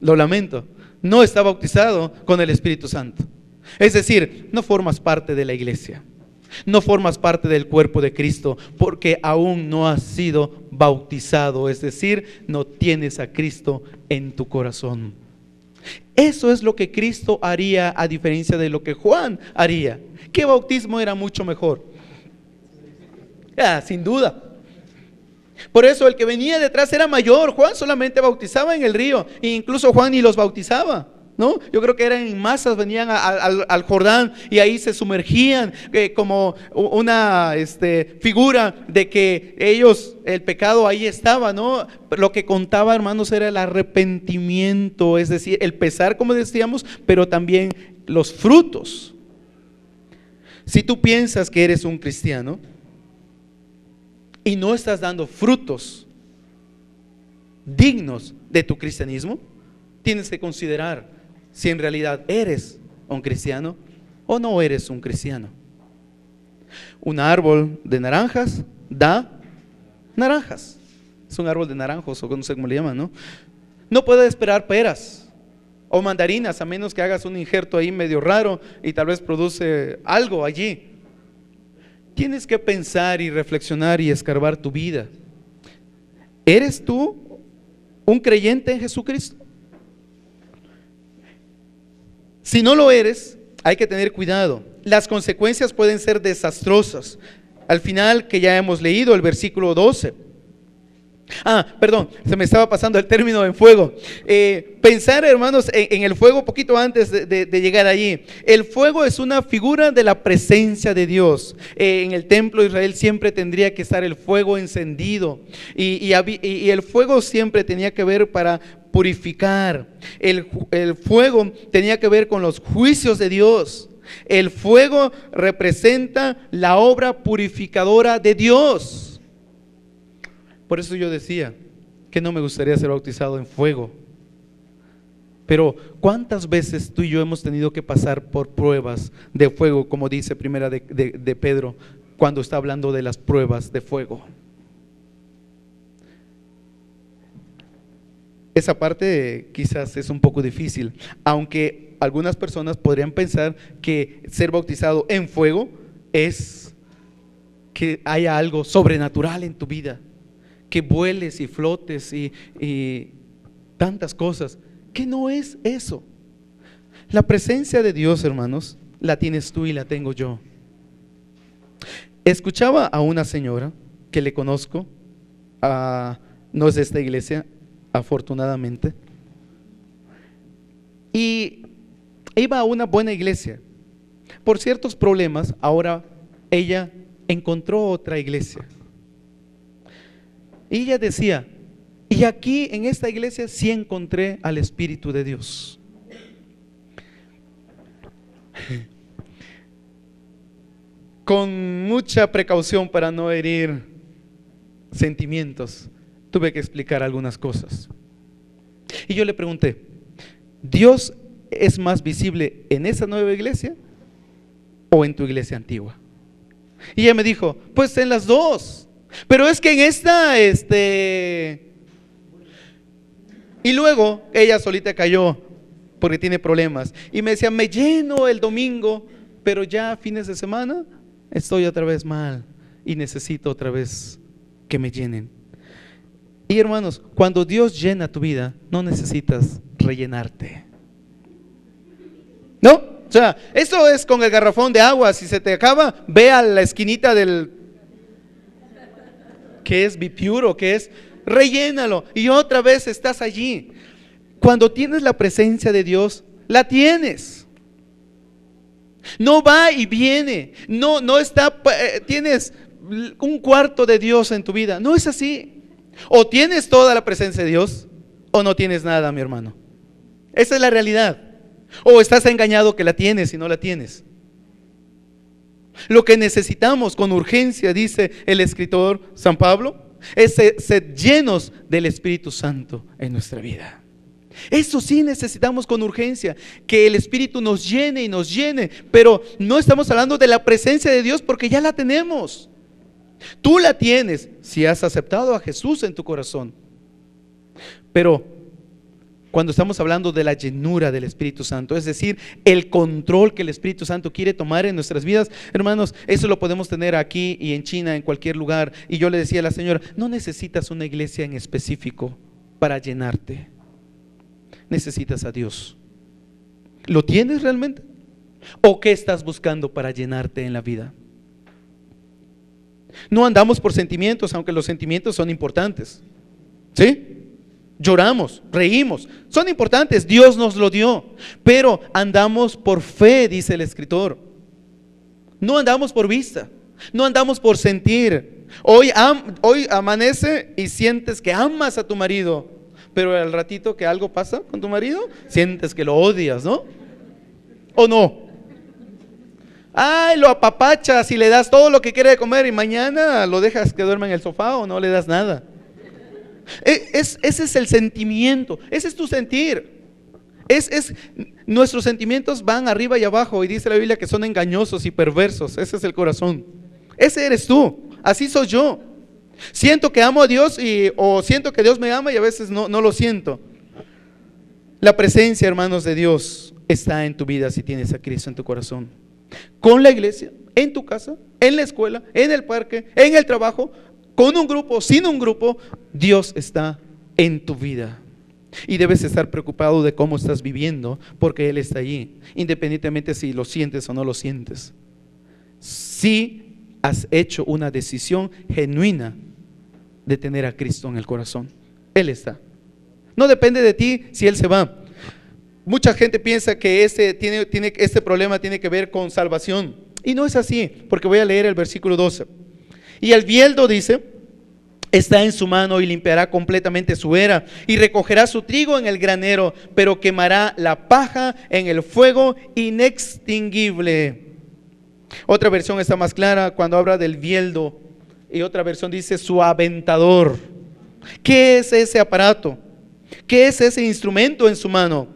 lo lamento, no está bautizado con el Espíritu Santo. Es decir, no formas parte de la iglesia, no formas parte del cuerpo de Cristo, porque aún no has sido bautizado. Es decir, no tienes a Cristo en tu corazón. Eso es lo que Cristo haría, a diferencia de lo que Juan haría. ¿Qué bautismo era mucho mejor? Sin duda. Por eso el que venía detrás era mayor. Juan solamente bautizaba en el río, e incluso Juan ni los bautizaba, ¿no? Yo creo que eran en masas, venían al Jordán y ahí se sumergían como una figura de que ellos, el pecado ahí estaba, ¿no? Lo que contaba, hermanos, era el arrepentimiento, es decir, el pesar, como decíamos, pero también los frutos. Si tú piensas que eres un cristiano y no estás dando frutos dignos de tu cristianismo, tienes que considerar si en realidad eres un cristiano o no eres un cristiano. Un árbol de naranjas da naranjas. Es un árbol de naranjos, o no sé cómo le llaman, ¿no? No puede esperar peras o mandarinas, a menos que hagas un injerto ahí medio raro y tal vez produce algo allí. Tienes que pensar y reflexionar y escarbar tu vida. ¿Eres tú un creyente en Jesucristo? Si no lo eres, hay que tener cuidado. Las consecuencias pueden ser desastrosas. Al final, que ya hemos leído el versículo 12. Perdón, se me estaba pasando el término en fuego. Pensar, hermanos, en el fuego poquito antes de llegar allí. El fuego es una figura de la presencia de Dios. En el templo de Israel siempre tendría que estar el fuego encendido, y el fuego siempre tenía que ver para purificar. El fuego tenía que ver con los juicios de Dios. El fuego representa la obra purificadora de Dios. Por eso yo decía que no me gustaría ser bautizado en fuego. Pero ¿cuántas veces tú y yo hemos tenido que pasar por pruebas de fuego, como dice primera de Pedro, cuando está hablando de las pruebas de fuego? Esa parte quizás es un poco difícil, aunque algunas personas podrían pensar que ser bautizado en fuego es que haya algo sobrenatural en tu vida, que vueles y flotes y tantas cosas, que no es eso. La presencia de Dios, hermanos, la tienes tú y la tengo yo. Escuchaba a una señora que le conozco, no es de esta iglesia, afortunadamente, y iba a una buena iglesia. Por ciertos problemas, ahora ella encontró otra iglesia. Y ella decía, y aquí en esta iglesia sí encontré al Espíritu de Dios. Con mucha precaución para no herir sentimientos, tuve que explicar algunas cosas. Y yo le pregunté, ¿Dios es más visible en esa nueva iglesia o en tu iglesia antigua? Y ella me dijo, pues en las dos. Pero es que en esta, Y luego ella solita cayó porque tiene problemas. Y me decía, me lleno el domingo, pero ya fines de semana estoy otra vez mal y necesito otra vez que me llenen. Y hermanos, cuando Dios llena tu vida, no necesitas rellenarte. ¿No? O sea, eso es con el garrafón de agua. Si se te acaba, ve a la esquinita del que es Bipure, que es, rellénalo y otra vez estás allí. Cuando tienes la presencia de Dios, la tienes. No va y viene, no está, tienes un cuarto de Dios en tu vida. No es así. O tienes toda la presencia de Dios o no tienes nada, mi hermano. Esa es la realidad. O estás engañado que la tienes y no la tienes. Lo que necesitamos con urgencia, dice el escritor San Pablo, es ser llenos del Espíritu Santo en nuestra vida. Eso sí necesitamos con urgencia, que el Espíritu nos llene y nos llene. Pero no estamos hablando de la presencia de Dios porque ya la tenemos. Tú la tienes si has aceptado a Jesús en tu corazón. Pero cuando estamos hablando de la llenura del Espíritu Santo, es decir, el control que el Espíritu Santo quiere tomar en nuestras vidas, hermanos, eso lo podemos tener aquí y en China, en cualquier lugar. Y yo le decía a la señora, no necesitas una iglesia en específico para llenarte. Necesitas a Dios. ¿Lo tienes realmente? ¿O qué estás buscando para llenarte en la vida? No andamos por sentimientos, aunque los sentimientos son importantes. ¿Sí? Lloramos, reímos, son importantes, Dios nos lo dio, pero andamos por fe, dice el escritor. No andamos por vista, no andamos por sentir. Hoy amanece y sientes que amas a tu marido, pero al ratito que algo pasa con tu marido, sientes que lo odias, ¿no? ¿O no? Ay, lo apapachas y le das todo lo que quiere de comer y mañana lo dejas que duerma en el sofá o no le das nada. Ese es el sentimiento, ese es tu sentir. Nuestros sentimientos van arriba y abajo y dice la Biblia que son engañosos y perversos. Ese es el corazón. Ese eres tú, así soy yo. Siento que amo a Dios o siento que Dios me ama y a veces no lo siento. La presencia, hermanos, de Dios está en tu vida si tienes a Cristo en tu corazón. Con la iglesia, en tu casa, en la escuela, en el parque, en el trabajo, con un grupo, sin un grupo, Dios está en tu vida. Y debes estar preocupado de cómo estás viviendo, porque Él está allí, independientemente si lo sientes o no lo sientes. Si has hecho una decisión genuina de tener a Cristo en el corazón, Él está. No depende de ti si Él se va. Mucha gente piensa que este problema tiene que ver con salvación, y no es así, porque voy a leer el versículo 12. Y el bieldo, dice, está en su mano y limpiará completamente su era y recogerá su trigo en el granero, pero quemará la paja en el fuego inextinguible. Otra versión está más clara cuando habla del bieldo, y otra versión dice su aventador. ¿Qué es ese aparato? ¿Qué es ese instrumento en su mano?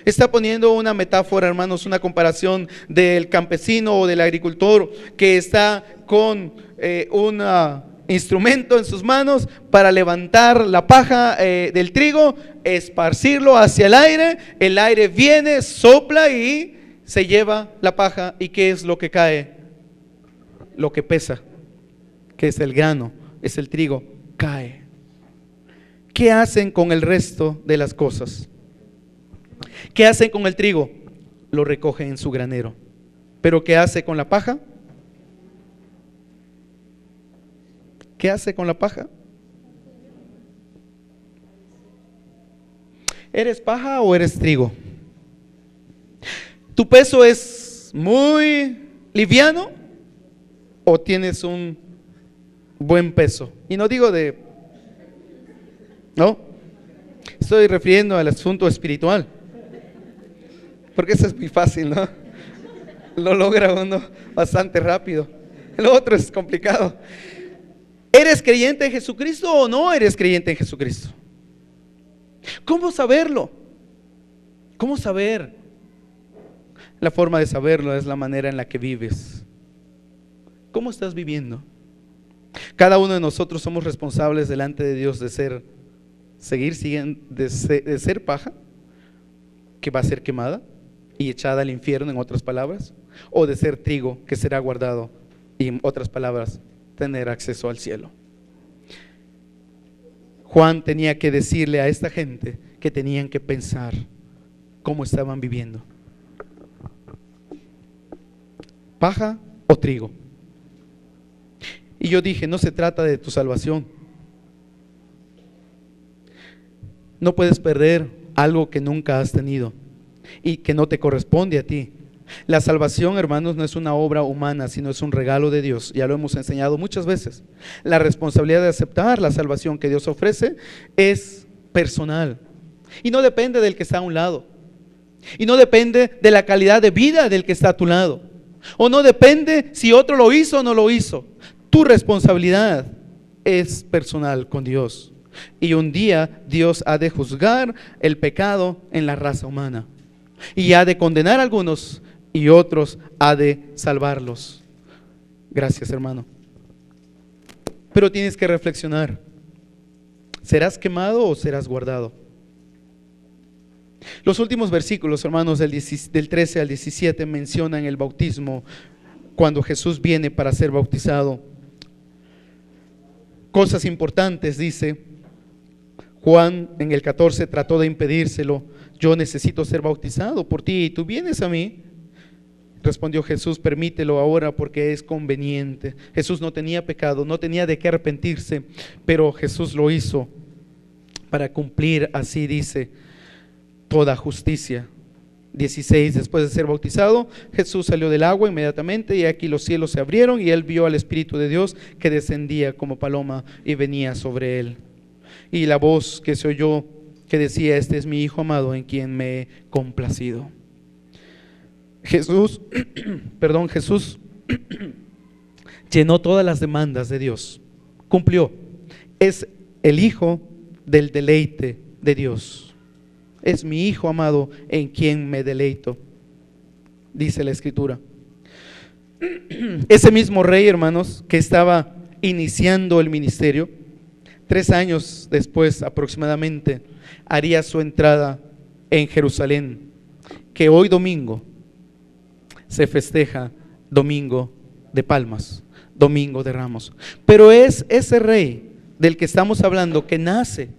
Está poniendo una metáfora, hermanos, una comparación del campesino o del agricultor que está con un instrumento en sus manos para levantar la paja del trigo, esparcirlo hacia el aire viene, sopla y se lleva la paja. ¿Y qué es lo que cae? Lo que pesa, que es el grano, es el trigo, cae. ¿Qué hacen con el resto de las cosas? ¿Qué hacen con el trigo? Lo recogen en su granero. ¿Pero qué hace con la paja? ¿Qué hace con la paja? ¿Eres paja o eres trigo? ¿Tu peso es muy liviano o tienes un buen peso? Y no digo no, estoy refiriendo al asunto espiritual, porque eso es muy fácil, ¿no? Lo logra uno bastante rápido. Lo otro es complicado. ¿Eres creyente en Jesucristo o no eres creyente en Jesucristo? ¿Cómo saberlo? ¿Cómo saber? La forma de saberlo es la manera en la que vives. ¿Cómo estás viviendo? Cada uno de nosotros somos responsables delante de Dios de ser paja que va a ser quemada y echada al infierno, en otras palabras, o de ser trigo que será guardado y, en otras palabras, tener acceso al cielo. Juan tenía que decirle a esta gente que tenían que pensar cómo estaban viviendo. ¿Paja o trigo? Y yo dije, no se trata de tu salvación. No puedes perder algo que nunca has tenido y que no te corresponde a ti. La salvación, hermanos, no es una obra humana, sino es un regalo de Dios. Ya lo hemos enseñado muchas veces. La responsabilidad de aceptar la salvación que Dios ofrece es personal y no depende del que está a un lado, y no depende de la calidad de vida del que está a tu lado, o no depende si otro lo hizo o no lo hizo. Tu responsabilidad es personal con Dios, y un día Dios ha de juzgar el pecado en la raza humana y ha de condenar a algunos y otros ha de salvarlos. Gracias, hermano. Pero tienes que reflexionar: ¿serás quemado o serás guardado? Los últimos versículos, hermanos, del 13 al 17 mencionan el bautismo, cuando Jesús viene para ser bautizado. Cosas importantes, dice Juan en el 14, trató de impedírselo: yo necesito ser bautizado por ti y tú vienes a mí. Respondió Jesús: permítelo ahora porque es conveniente. Jesús no tenía pecado, no tenía de qué arrepentirse, pero Jesús lo hizo para cumplir, así dice, toda justicia. 16, después de ser bautizado, Jesús salió del agua inmediatamente, y aquí los cielos se abrieron, y él vio al Espíritu de Dios que descendía como paloma y venía sobre él. Y la voz que se oyó que decía: este es mi Hijo amado, en quien me he complacido. Jesús llenó todas las demandas de Dios, cumplió. Es el Hijo del deleite de Dios. Es mi Hijo amado en quien me deleito, dice la Escritura. Ese mismo rey, hermanos, que estaba iniciando el ministerio, 3 años después aproximadamente, haría su entrada en Jerusalén, que hoy domingo se festeja Domingo de Palmas, Domingo de Ramos. Pero es ese rey del que estamos hablando que nace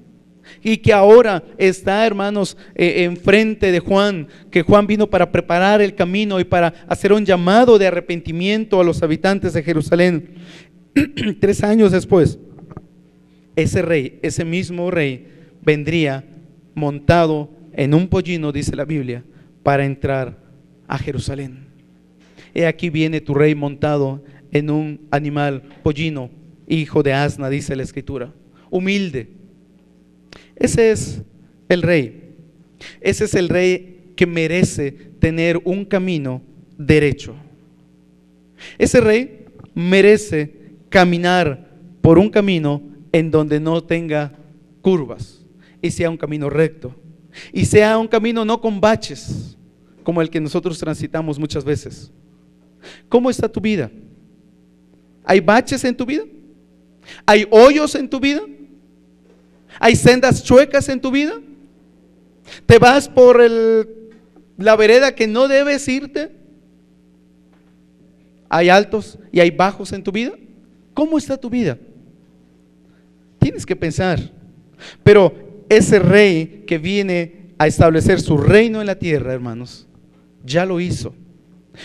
y que ahora está, hermanos, enfrente de Juan, que Juan vino para preparar el camino y para hacer un llamado de arrepentimiento a los habitantes de Jerusalén. 3 años después, ese rey, ese mismo rey, vendría montado en un pollino, dice la Biblia, para entrar a Jerusalén. He aquí viene tu rey montado en un animal pollino, hijo de asna, dice la Escritura, humilde. Ese es el rey. Ese es el rey que merece tener un camino derecho. Ese rey merece caminar por un camino en donde no tenga curvas y sea un camino recto, y sea un camino no con baches como el que nosotros transitamos muchas veces. ¿Cómo está tu vida? ¿Hay baches en tu vida? ¿Hay hoyos en tu vida? ¿Hay sendas chuecas en tu vida? ¿Te vas por la vereda que no debes irte? ¿Hay altos y hay bajos en tu vida? ¿Cómo está tu vida? Tienes que pensar. Pero ese rey que viene a establecer su reino en la tierra, hermanos, ya lo hizo.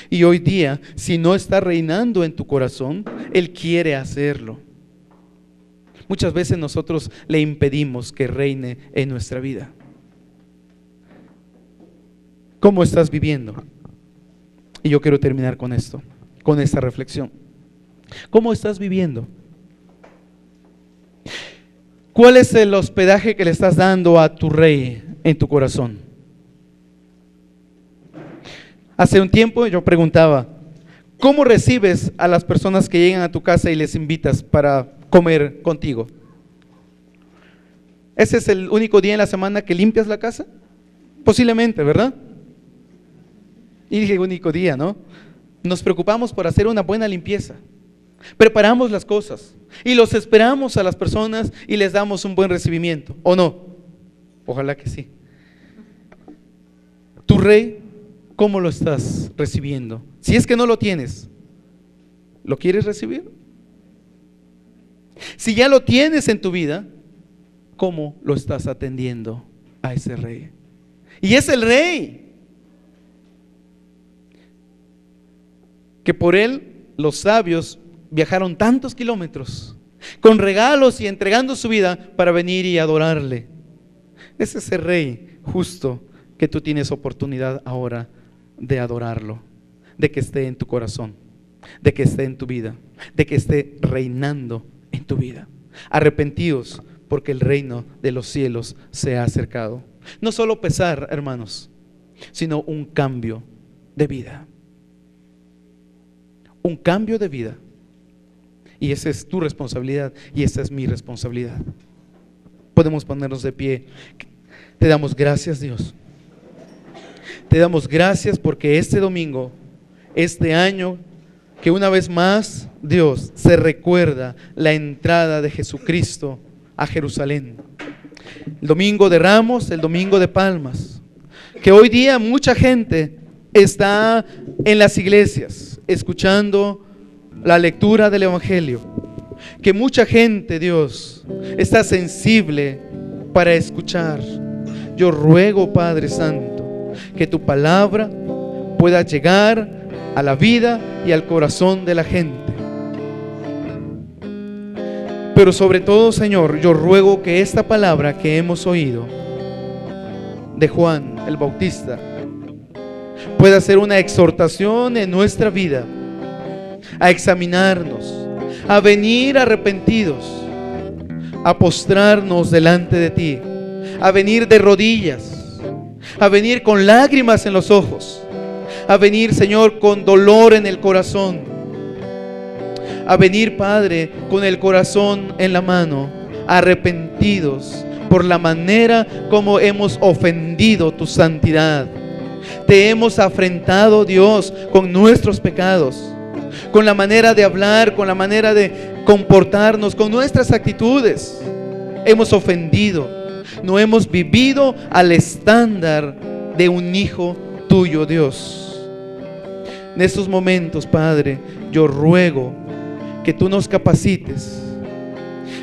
Y hoy día, si no está reinando en tu corazón, Él quiere hacerlo. Muchas veces nosotros le impedimos que reine en nuestra vida. ¿Cómo estás viviendo? Y yo quiero terminar con esto, con esta reflexión. ¿Cómo estás viviendo? ¿Cuál es el hospedaje que le estás dando a tu rey en tu corazón? Hace un tiempo yo preguntaba: ¿cómo recibes a las personas que llegan a tu casa y les invitas para comer contigo? ¿Ese es el único día en la semana que limpias la casa? Posiblemente, ¿verdad? Y dije único día, ¿no? Nos preocupamos por hacer una buena limpieza. Preparamos las cosas y los esperamos a las personas y les damos un buen recibimiento, ¿o no? Ojalá que sí. Tu rey, ¿cómo lo estás recibiendo? Si es que no lo tienes, ¿lo quieres recibir? Si ya lo tienes en tu vida, ¿cómo lo estás atendiendo a ese rey? Y es el rey que por él los sabios viajaron tantos kilómetros con regalos y entregando su vida para venir y adorarle. Es ese rey justo que tú tienes oportunidad ahora de adorarlo, de que esté en tu corazón, de que esté en tu vida, de que esté reinando en tu vida. Arrepentidos, porque el reino de los cielos se ha acercado. No solo pesar, hermanos, sino un cambio de vida. Un cambio de vida. Y esa es tu responsabilidad y esa es mi responsabilidad. Podemos ponernos de pie. Te damos gracias, Dios. Te damos gracias porque este domingo, este año, que una vez más, Dios, se recuerda la entrada de Jesucristo a Jerusalén. El domingo de Ramos, el domingo de Palmas. Que hoy día mucha gente está en las iglesias escuchando la lectura del Evangelio. Que mucha gente, Dios, está sensible para escuchar. Yo ruego, Padre Santo, que tu palabra pueda llegar a la vida y al corazón de la gente. Pero sobre todo, Señor, yo ruego que esta palabra que hemos oído de Juan el Bautista pueda ser una exhortación en nuestra vida a examinarnos, a venir arrepentidos, a postrarnos delante de ti, a venir de rodillas, a venir con lágrimas en los ojos, a venir, Señor, con dolor en el corazón, a venir, Padre, con el corazón en la mano, arrepentidos por la manera como hemos ofendido tu santidad. Te hemos afrentado, Dios, con nuestros pecados, con la manera de hablar, con la manera de comportarnos, con nuestras actitudes. Hemos ofendido, no hemos vivido al estándar de un hijo tuyo, Dios. En estos momentos, Padre, yo ruego que tú nos capacites,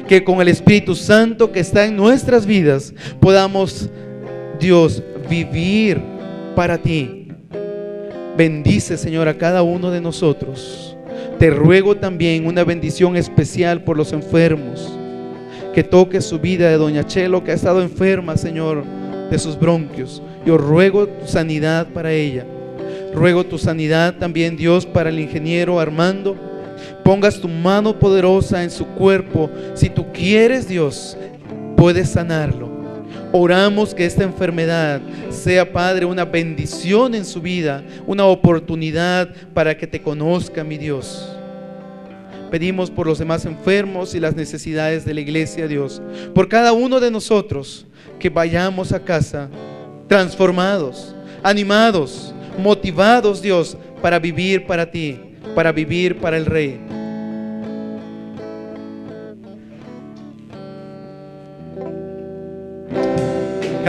que con el Espíritu Santo que está en nuestras vidas podamos, Dios, vivir para ti. Bendice, Señor, a cada uno de nosotros. Te ruego también una bendición especial por los enfermos, que toque su vida de doña Chelo, que ha estado enferma, Señor, de sus bronquios. Yo ruego tu sanidad para ella. Ruego tu sanidad también, Dios, para el ingeniero Armando. Pongas tu mano poderosa en su cuerpo. Si tú quieres, Dios, puedes sanarlo. Oramos que esta enfermedad sea, Padre, una bendición en su vida, una oportunidad para que te conozca, mi Dios. Pedimos por los demás enfermos y las necesidades de la iglesia, Dios. Por cada uno de nosotros, que vayamos a casa transformados, animados, motivados, Dios, para vivir para ti, para vivir para el Rey.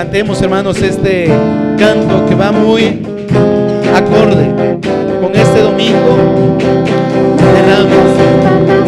Cantemos, hermanos, este canto que va muy acorde con este domingo. Oramos.